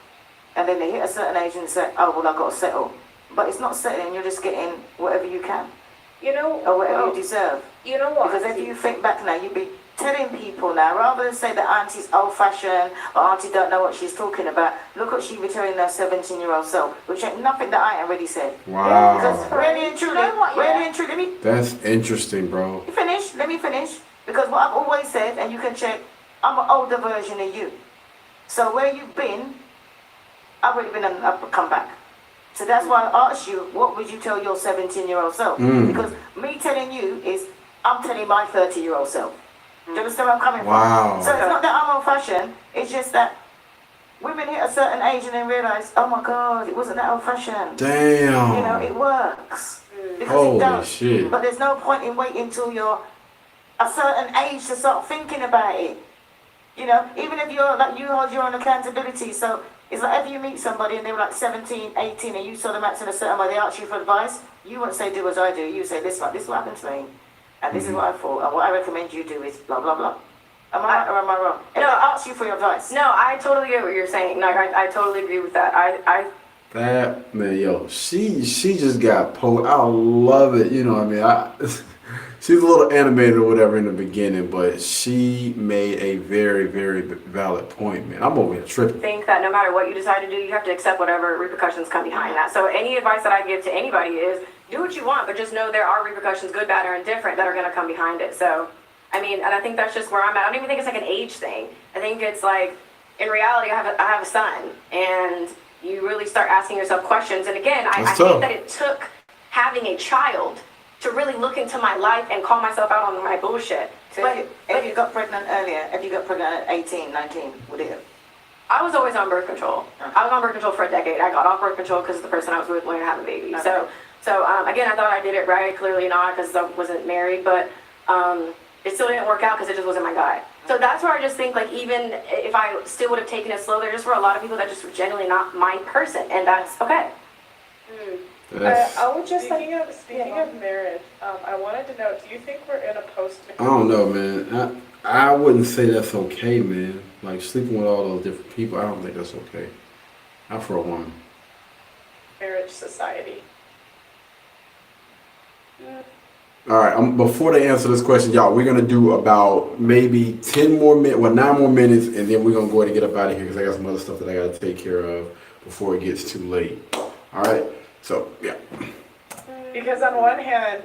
and then they hit a certain age and say, oh, well, I've got to settle. But it's not settling. You're just getting whatever you can. Or whatever you deserve. You know what? Because if you think back now, you'd be telling people now, rather than say that auntie's old-fashioned or auntie don't know what she's talking about, look what she'd be telling her 17-year-old self, which ain't nothing that I already said. Wow. Because really and truly, that's interesting, bro. Let me finish. Because what I've always said, and you can check, I'm an older version of you. So where you've been, I've already been and I've come back. So that's why I asked you, what would you tell your 17-year-old self? Because me telling you is, I'm telling my 30-year-old self. Do you understand where I'm coming from? So it's not that I'm old-fashioned, it's just that women hit a certain age and then realise, oh my God, it wasn't that old-fashioned. Damn. It works. Because Holy it does. shit. But there's no point in waiting till you're a certain age to start thinking about it. Even if you're like, you hold your own accountability. So it's like if you meet somebody and they were like 17, 18 and you saw them acting a certain way, they ask you for advice, you won't say do as I do, you say this is what happened to me. And this is what I thought, and what I recommend you do is blah, blah, blah. Am I right or am I wrong? And no, I ask you for your advice. No, I totally get what you're saying. No, I totally agree with that. That, man, she just got I love it. She's a little animated or whatever in the beginning, but she made a very, very valid point, man. I'm over here tripping. I think that no matter what you decide to do, you have to accept whatever repercussions come behind that. So any advice that I give to anybody is do what you want, but just know there are repercussions, good, bad, or indifferent, that are going to come behind it. So, and I think that's just where I'm at. I don't even think it's like an age thing. I think it's like, in reality, I have a son, and you really start asking yourself questions. And again, I think that it took having a child to really look into my life and call myself out on my bullshit. So if you got pregnant earlier, if you got pregnant at 18, 19, would it have? I was always on birth control. I was on birth control for a decade. I got off birth control because the person I was with wanted to have a baby. Okay. So again, I thought I did it right. Clearly not, because I wasn't married. But it still didn't work out because it just wasn't my guy. So that's where I just think, like, even if I still would have taken it slow, there just were a lot of people that just were genuinely not my person, and that's okay. I would just speaking of marriage, I wanted to know, do you think we're in a post? I don't know, man. I wouldn't say that's okay, man. Like, sleeping with all those different people, I don't think that's okay. Not for a woman. Marriage society. All right, before they answer this question, y'all, we're going to do about maybe 10 more minutes, 9 more minutes, and then we're going to go ahead and get up out of here because I got some other stuff that I got to take care of before it gets too late. All right, so, yeah. Because on one hand,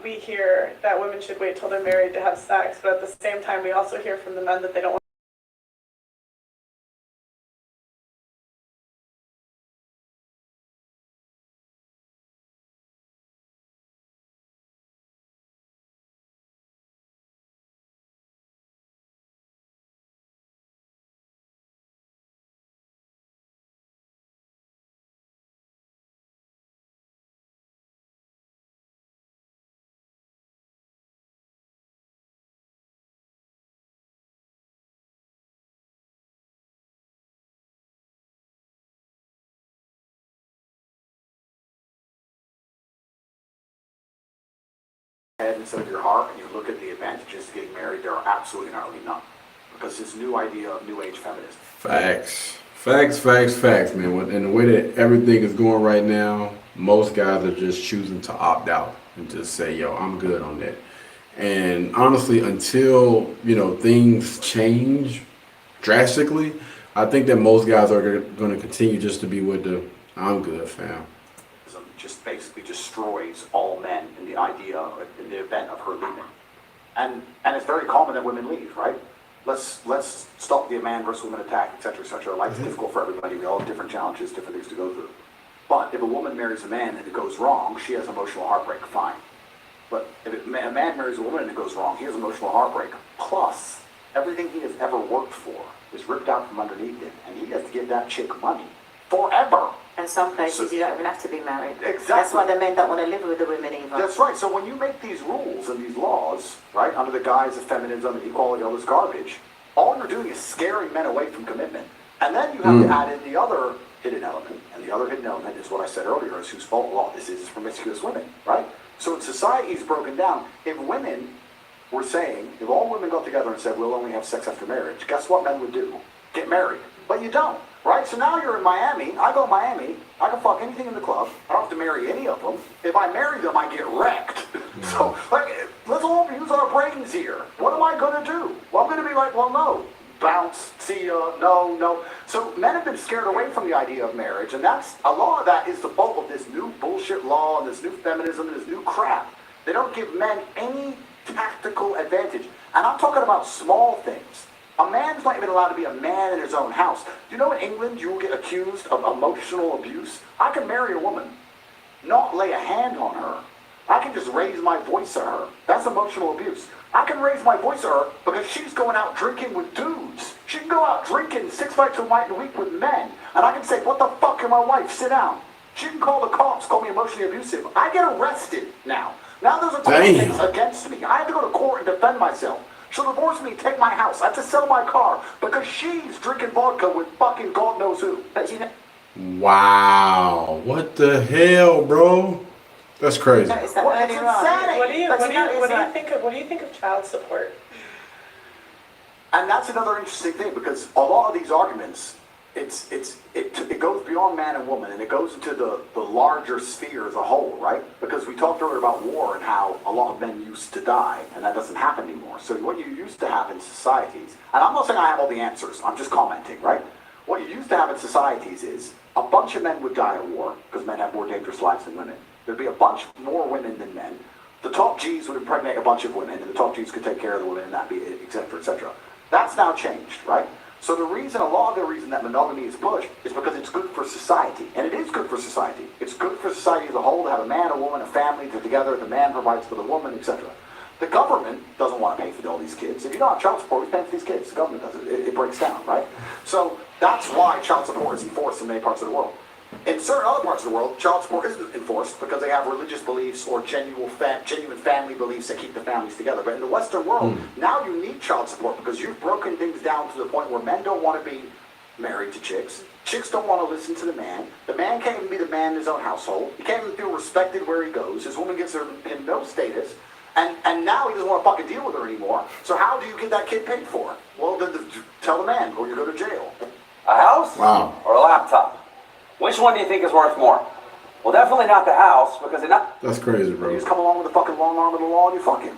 we hear that women should wait till they're married to have sex, but at the same time, we also hear from the men that they don't want. Head instead of your heart, and you look at the advantages of getting married, there are absolutely not really none. Because this new idea of new age feminism. Facts, man. And the way that everything is going right now, most guys are just choosing to opt out and just say, yo, I'm good on that. And honestly, until, things change drastically, I think that most guys are going to continue just to be with the I'm good, fam. Just basically destroys all men in the idea, in the event of her leaving. And it's very common that women leave, right? Let's stop the man versus woman attack, etc., etc. Life's difficult for everybody. We all have different challenges, different things to go through. But if a woman marries a man and it goes wrong, she has emotional heartbreak, fine. But if a man marries a woman and it goes wrong, he has emotional heartbreak. Plus, everything he has ever worked for is ripped out from underneath him, and he has to give that chick money forever. And some places you don't even have to be married. Exactly. That's why the men don't want to live with the women either. That's right. So when you make these rules and these laws, right, under the guise of feminism and equality, all this garbage, all you're doing is scaring men away from commitment. And then you have to add in the other hidden element. And the other hidden element is what I said earlier, is whose fault a lot this is promiscuous women, right? So society's broken down. If women were saying, if all women got together and said, we'll only have sex after marriage, guess what men would do? Get married. But you don't. Right? So now you're in Miami. I go to Miami. I can fuck anything in the club. I don't have to marry any of them. If I marry them, I get wrecked. So, let's all use our brains here. What am I going to do? Well, I'm going to be like, well, no. Bounce. See ya. No. So men have been scared away from the idea of marriage. And that's, a lot of that is the fault of this new bullshit law and this new feminism and this new crap. They don't give men any tactical advantage. And I'm talking about small things. A man's not even allowed to be a man in his own house. Do you know in England you will get accused of emotional abuse? I can marry a woman, not lay a hand on her. I can just raise my voice at her. That's emotional abuse. I can raise my voice at her because she's going out drinking with dudes. She can go out drinking 6 nights a week with men. And I can say, what the fuck, you're my wife, sit down. She can call the cops, call me emotionally abusive. I get arrested now. Now there's a court case against me. I have to go to court and defend myself. She'll divorce me, take my house. I have to sell my car because she's drinking vodka with fucking God knows who. But you know. Wow. What the hell, bro? That's crazy. It's that What early do you think of child support? And that's another interesting thing because a lot of these arguments, it goes beyond man and woman and it goes into the larger sphere as a whole, right? Because we talked earlier about war and how a lot of men used to die and that doesn't happen anymore. So what you used to have in societies, and I'm not saying I have all the answers, I'm just commenting, right? What you used to have in societies is a bunch of men would die at war because men have more dangerous lives than women. There'd be a bunch more women than men. The top G's would impregnate a bunch of women and the top G's could take care of the women and that'd be it, et cetera, et cetera. That's now changed, right? So a lot of the reason that monogamy is pushed is because it's good for society. And it is good for society. It's good for society as a whole to have a man, a woman, a family together. The man provides for the woman, etc. The government doesn't want to pay for all these kids. If you don't have child support, who's paying for these kids? The government does it. It breaks down, right? So that's why child support is enforced in many parts of the world. In certain other parts of the world, child support isn't enforced because they have religious beliefs or genuine family beliefs that keep the families together. But in the Western world, now you need child support because you've broken things down to the point where men don't want to be married to chicks. Chicks don't want to listen to the man. The man can't even be the man in his own household. He can't even feel respected where he goes. His woman gives him no status. And now he doesn't want to fucking deal with her anymore. So how do you get that kid paid for? Well, then tell the man or you go to jail. A house? Wow. Or a laptop? Which one do you think is worth more? Well, definitely not the house, because they're not... That's crazy, bro. You just come along with the fucking long arm of the law and you fuck him.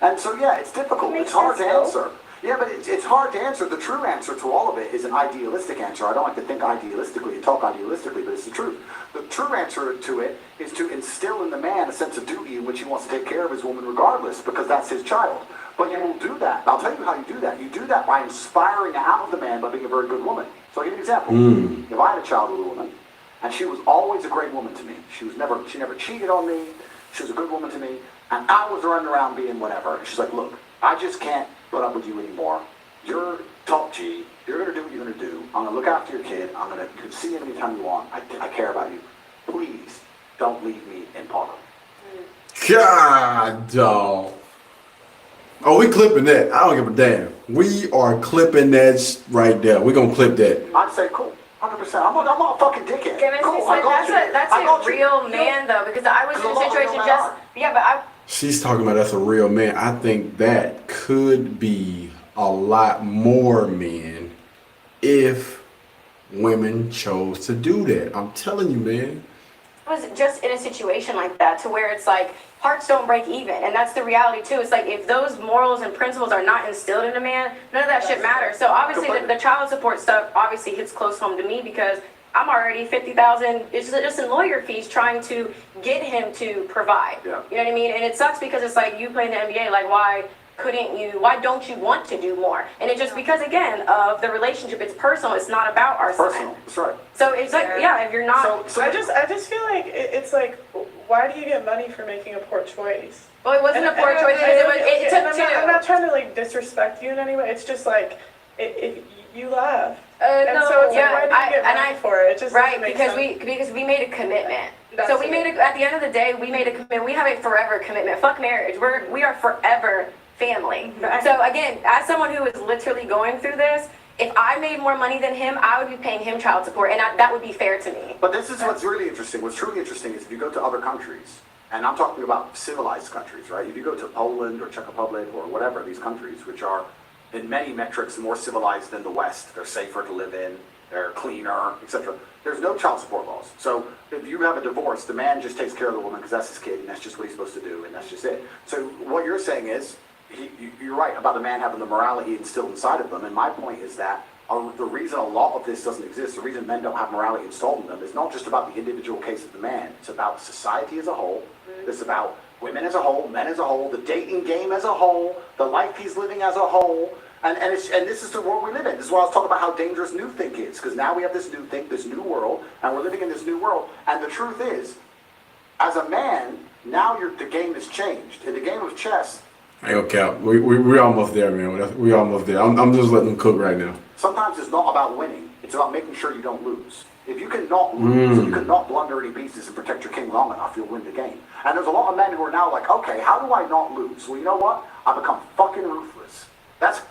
And so, yeah, it's difficult. It's hard to answer. Yeah, but it's hard to answer. The true answer to all of it is an idealistic answer. I don't like to think idealistically and talk idealistically, but it's the truth. The true answer to it is to instill in the man a sense of duty in which he wants to take care of his woman regardless, because that's his child. But you will do that. I'll tell you how you do that. You do that by inspiring out of the man by being a very good woman. So I'll give you an example. If I had a child with a woman, and she was always a great woman to me, she never cheated on me, she was a good woman to me, and I was running around being whatever. And she's like, look, I just can't put up with you anymore. You're top G. You're going to do what you're going to do. I'm going to look after your kid. You can see him anytime you want. I care about you. Please don't leave me in public. God, dog. Oh, we clipping that. I don't give a damn. We are clipping that right there. We're going to clip that. I'd say, cool. 100%. I'm not a fucking dickhead. Can I Cool, say I got something? That's a real man, though, because I was in a situation just... Yeah, but I... She's talking about that's a real man. I think that could be a lot more men if women chose to do that. I'm telling you, man. I was just in a situation like that to where it's like hearts don't break even, and that's the reality too. It's like if those morals and principles are not instilled in a man, none of that shit matters. So obviously the child support stuff obviously hits close home to me because I'm already $50,000. It's just in lawyer fees trying to get him to provide. Yeah. You know what I mean? And it sucks because it's like you play in the NBA. Like why don't you want to do more? And it's just because again of the relationship. It's personal. It's not about our Personal. That's right. So it's like if you're not. So I just feel like it's like, why do you get money for making a poor choice? Well, it wasn't a poor choice because it took two. I'm not trying to like disrespect you in any way. It's just like you laugh. And no, so it's yeah, like, why do you get money for it? It just right, doesn't make because sense. we made a commitment. That's So we it. made at the end of the day, we made a commitment. We have a forever commitment. Fuck marriage. We are forever family. So again, as someone who is literally going through this, if I made more money than him, I would be paying him child support, and that would be fair to me. But this is what's really interesting. What's truly interesting is if you go to other countries, and I'm talking about civilized countries, right? If you go to Poland or Czech Republic or whatever, these countries, which are in many metrics more civilized than the West, they're safer to live in, they're cleaner, etc. There's no child support laws. So if you have a divorce, the man just takes care of the woman because that's his kid, and that's just what he's supposed to do, and that's just it. So what you're saying is, you're right about the man having the morality instilled inside of them, and my point is that the reason a lot of this doesn't exist, the reason men don't have morality installed in them, is not just about the individual case of the man. It's about society as a whole. It's about women as a whole, men as a whole, the dating game as a whole, the life he's living as a whole. And this is the world we live in. This is why I was talking about how dangerous new think is, because now we have this new think, this new world, and we're living in this new world. And the truth is, as a man, now the game has changed. In the game of chess, I ain't gonna count. We're almost there, man. We're almost there. I'm just letting them cook right now. sometimes it's not about winning. It's about making sure you don't lose. If you cannot lose, you cannot blunder any pieces and protect your king long enough, you'll win the game. And there's a lot of men who are now like, okay, how do I not lose? Well, you know what? I become fucking ruthless. That's...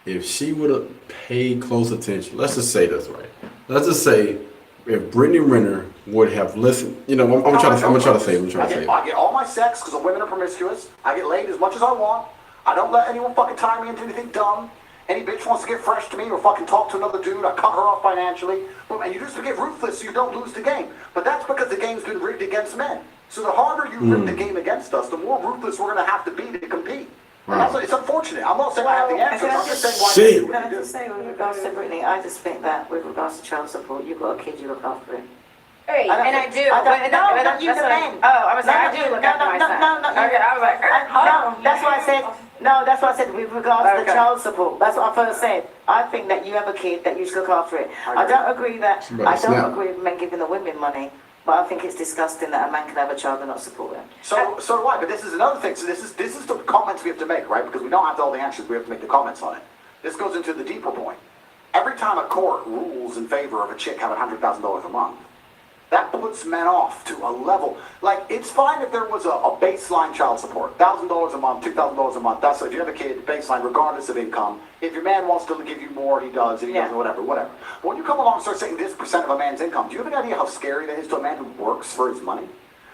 If she would have paid close attention, let's just say this, right? Let's just say if Brittany Renner would have listened, you know, I'm gonna try to save. I get all my sex because the women are promiscuous. I get laid as much as I want. I don't let anyone fucking tie me into anything dumb. Any bitch wants to get fresh to me or fucking talk to another dude, I cut her off financially. And you just get ruthless so you don't lose the game. But that's because the game's been rigged against men. So the harder you rig the game against us, the more ruthless we're going to have to be to compete. And that's, it's unfortunate. I'm not saying I have the answers. I'm just saying why they do what they do. Say with regards to Brittany, I just think that with regards to child support, you've got a kid, you look after it. Hey, and I do. Not you, the men. Oh, I was like, I do look after my son. Okay, I was like, no, that's why I said. No, that's what I said with regards to the child support. That's what I first said. I think that you have a kid that you should look after it. I don't agree with men giving the women money, But I think it's disgusting that a man can have a child and not support him. So do I, but this is another thing. So this is the comments we have to make, right? Because we don't have all the answers, we have to make the comments on it. This goes into the deeper point. Every time a court rules in favor of a chick having $100,000 a month, that puts men off to a level. Like, it's fine if there was a baseline child support, $1,000 a month, $2,000 a month. That's if you have a kid, baseline, regardless of income. If your man wants to give you more, he does. If he doesn't, whatever. But when you come along and start saying this percent of a man's income, do you have any idea how scary that is to a man who works for his money?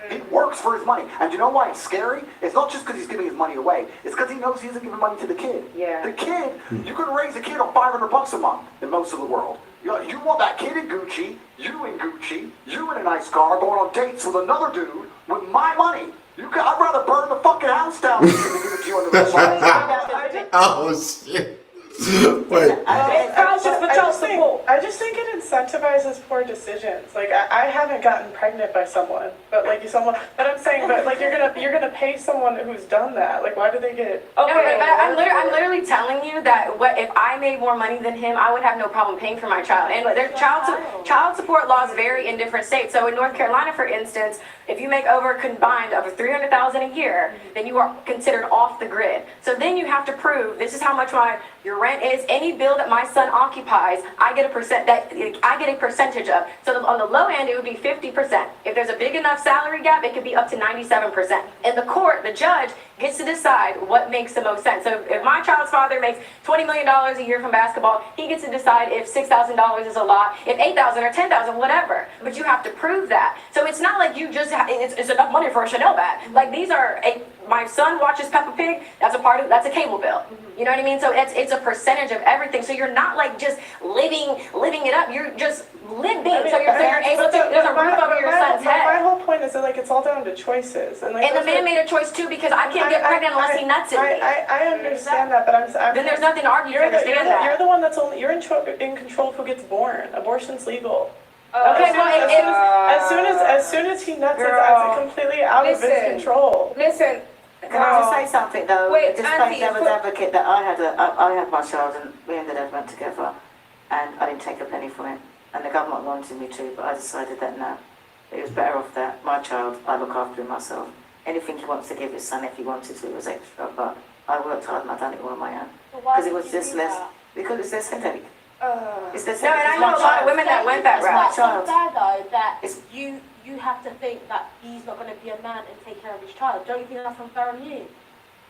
He works for his money. And you know why it's scary? It's not just because he's giving his money away. It's because he knows he isn't giving money to the kid. Yeah. The kid, you can raise a kid on $500 a month in most of the world. You want that kid in Gucci, you in Gucci, you in a nice car, going on dates with another dude with my money. I'd rather burn the fucking house down than give it to you on the rest. Oh shit. Wait. I just think it incentivizes poor decisions. Like I haven't gotten pregnant by someone, but I'm saying, but like you're gonna pay someone who's done that. Like why do they get? Okay, but I'm literally telling you that if I made more money than him, I would have no problem paying for my child. And there's child support laws vary in different states. So in North Carolina, for instance, if you make over $300,000 a year, then you are considered off the grid. So then you have to prove this is how much your rent is. Any bill that my son occupies, I get a percentage of. So on the low end, it would be 50%. If there's a big enough salary gap, it could be up to 97%. In the court, the judge gets to decide what makes the most sense. So if my child's father makes $20 million a year from basketball, he gets to decide if $6,000 is a lot, if $8,000 or $10,000, whatever. But you have to prove that. So it's not like you just it's enough money for a Chanel bag. Like my son watches Peppa Pig. That's a cable bill. You know what I mean? So it's a percentage of everything. So you're not like just living it up. You're just living. So you're able to. There's a roof over your son's head. My whole point is that like it's all down to choices. And the man made a choice too because I can't get pregnant unless he nuts in me. I understand that, but I'm then there's nothing to argue. You're the one that's only in control of who gets born. Abortion's legal. Okay, as soon as he nuts, it's completely out of his control. Listen. Can I just say something though? Wait, just play devil's advocate that I had my child and we ended up went together, and I didn't take a penny from it, and the government wanted me to, but I decided that no, it was better off that my child I look after him myself. Anything he wants to give his son if he wanted to was extra, but I worked hard and I done it all on my own because it was just less. Because it's less headache. It's less. No, and I know a lot of women that went that route. It's not fair though that you have to think that he's not going to be a man and take care of his child. Don't you think that's unfair on you?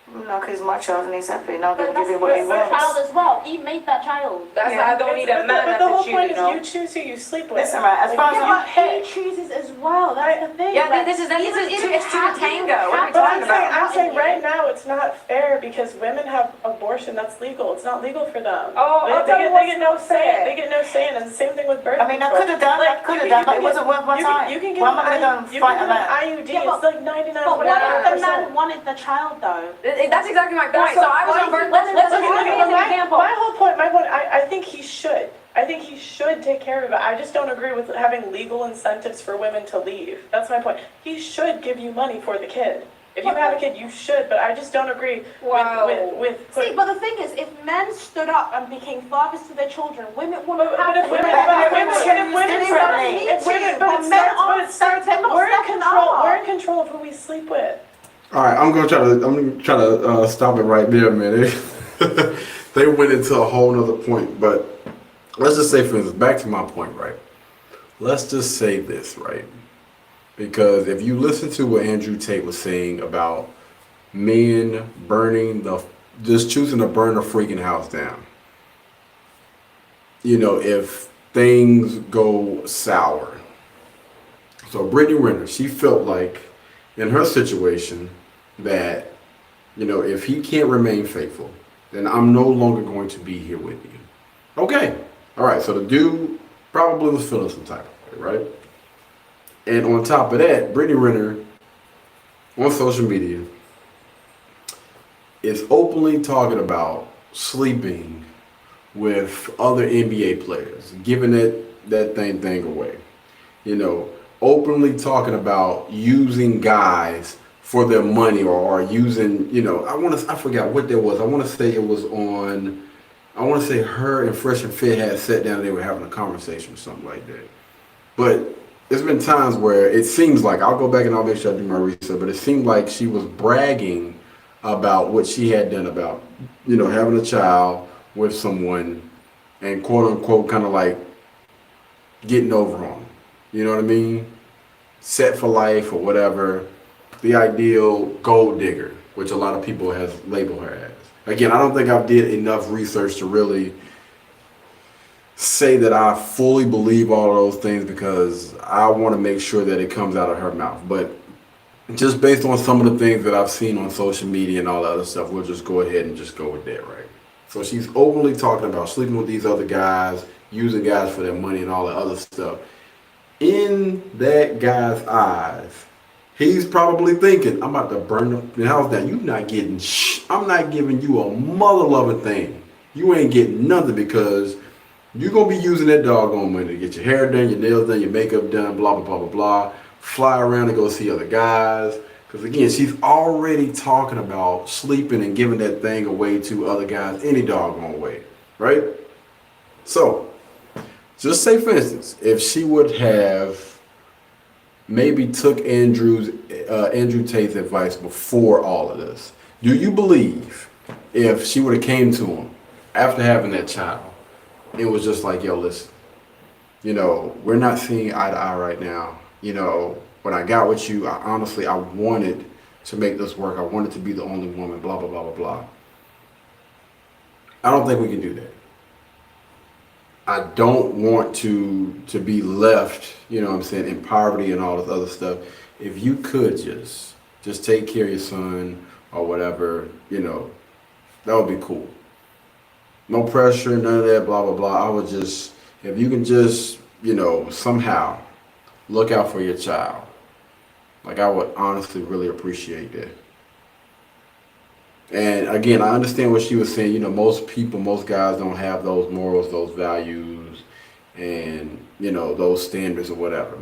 No, because my child and he's happy. Now I'm going to But give him what he that's the child wants. as well. He made that child. That's why I don't need a man. But the whole point is you choose who you sleep with. Listen, right, as far as Yeah, you but he chooses as well. That's the thing. Yeah, like, this is it's to the tango. What are we But talking about? I'm saying right now it's not fair because women have abortion. That's legal. It's not legal for them. They get no say. They get no say, and the same thing with birth I mean, I could have done. But it wasn't worth my time. You can get Why am I going to fight a man? IUD. It's like 99. But what if the man wanted the child though? That's exactly my point. So I was on birth. Let's use me as an example. My whole point. I think he should. I think he should take care of it. I just don't agree with having legal incentives for women to leave. That's my point. He should give you money for the kid. If you have a kid, you should, but I just don't agree with See, but the thing is, if men stood up and became fathers to their children, women wouldn't have But if women, we're in control of who we sleep with. All right, I'm gonna try to stop it right there, man. They went into a whole nother point, but let's just say, for instance, back to my point, right? Let's just say this, right? Because if you listen to what Andrew Tate was saying about men just choosing to burn the freaking house down, if things go sour. So Brittany Renner, she felt like in her situation that, if he can't remain faithful, then I'm no longer going to be here with you. Okay. All right. So the dude probably was feeling some type of way, right? And on top of that, Brittany Renner on social media is openly talking about sleeping with other NBA players, giving that thing away. Openly talking about using guys for their money or using, I forgot what that was. I want to say her and Fresh and Fit had sat down and they were having a conversation or something like that. But There's been times where it seems like, I'll go back and I'll make sure I do my research, but it seemed like she was bragging about what she had done about, having a child with someone and quote unquote kind of like getting over on them. You know what I mean? Set for life or whatever. The ideal gold digger, which a lot of people has labeled her as. Again, I don't think I did enough research to really say that I fully believe all of those things because I want to make sure that it comes out of her mouth. But just based on some of the things that I've seen on social media and all that other stuff, we'll just go ahead and just go with that, right? So she's openly talking about sleeping with these other guys, using guys for their money and all that other stuff. In that guy's eyes, he's probably thinking, I'm about to burn the house down. You're not getting I'm not giving you a mother-loving thing. You ain't getting nothing because you're going to be using that doggone money to get your hair done, your nails done, your makeup done, blah, blah, blah, blah, blah. Fly around and go see other guys. Because again, she's already talking about sleeping and giving that thing away to other guys any doggone way, right? So, just say for instance, if she would have maybe took Andrew Tate's advice before all of this, do you believe if she would have came to him after having that child, it was just like, yo, listen, we're not seeing eye to eye right now. When I got with you, I wanted to make this work. I wanted to be the only woman, blah, blah, blah, blah, blah. I don't think we can do that. I don't want to be left, in poverty and all this other stuff. If you could just take care of your son or whatever, that would be cool. No pressure, none of that, blah, blah, blah. I would just, if you can just, somehow look out for your child. Like, I would honestly really appreciate that. And again, I understand what she was saying. Most guys don't have those morals, those values, and, those standards or whatever.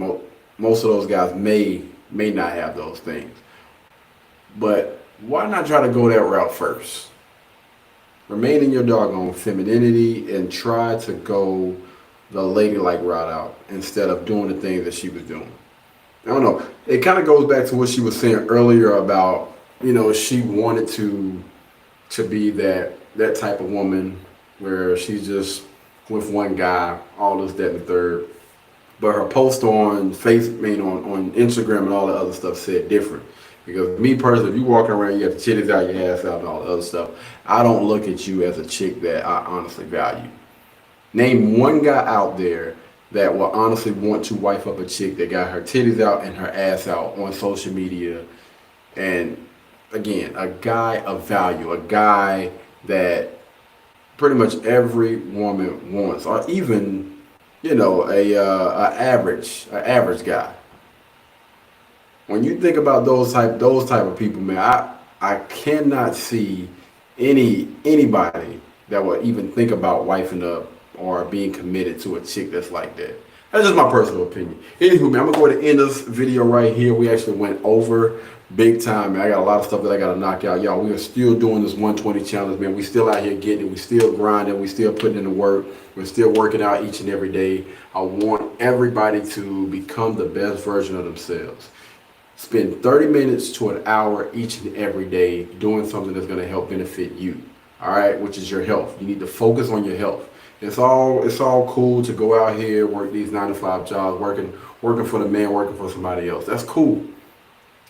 Most of those guys may not have those things. But why not try to go that route first? Remain in your doggone femininity and try to go the ladylike route out instead of doing the things that she was doing. I don't know. It kind of goes back to what she was saying earlier about, she wanted to be that type of woman where she's just with one guy, all this, that, and the third. But her post on Facebook, on Instagram and all the other stuff said different. Because me personally, if you walking around, you got the titties out, your ass out, and all the other stuff, I don't look at you as a chick that I honestly value. Name one guy out there that will honestly want to wife up a chick that got her titties out and her ass out on social media. And again, a guy of value, a guy that pretty much every woman wants, or even, a average guy. When you think about those type of people, man, I cannot see anybody that would even think about wifing up or being committed to a chick that's like that. That's just my personal opinion. Anywho, man, I'm gonna go ahead and end this video right here. We actually went over big time, man. I got a lot of stuff that I gotta knock out. Y'all, we are still doing this 120 challenge, man. We still out here getting it. We still grinding. We still putting in the work. We're still working out each and every day. I want everybody to become the best version of themselves. Spend 30 minutes to an hour each and every day doing something that's gonna help benefit you, all right, which is your health. You need to focus on your health. It's all cool to go out here, work these 9-to-5 jobs, working for the man, working for somebody else. That's cool.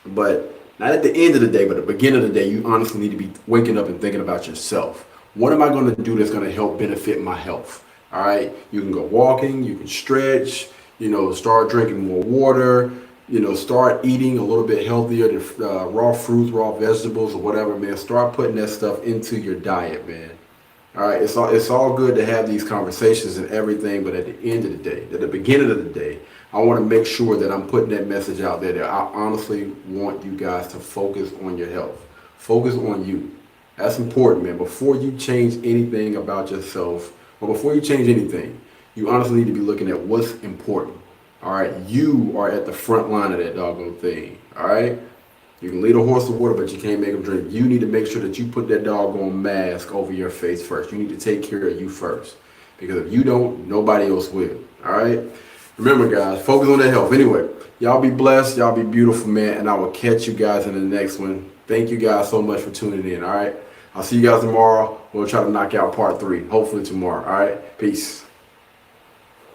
But not at the end of the day, but at the beginning of the day, you honestly need to be waking up and thinking about yourself. What am I going to do that's going to help benefit my health? All right. You can go walking, you can stretch, start drinking more water, start eating a little bit healthier, raw fruits, raw vegetables or whatever, man. Start putting that stuff into your diet, man. All right, it's all good to have these conversations and everything, but at the end of the day, at the beginning of the day, I want to make sure that I'm putting that message out there that I honestly want you guys to focus on your health. Focus on you. That's important, man. Before you change anything about yourself, or before you change anything, you honestly need to be looking at what's important. All right, you are at the front line of that doggone thing. All right. You can lead a horse to water, but you can't make him drink. You need to make sure that you put that doggone mask over your face first. You need to take care of you first. Because if you don't, nobody else will. All right? Remember, guys, focus on their health. Anyway, y'all be blessed. Y'all be beautiful, man. And I will catch you guys in the next one. Thank you guys so much for tuning in. All right. I'll see you guys tomorrow. We'll try to knock out part 3, hopefully tomorrow. All right. Peace.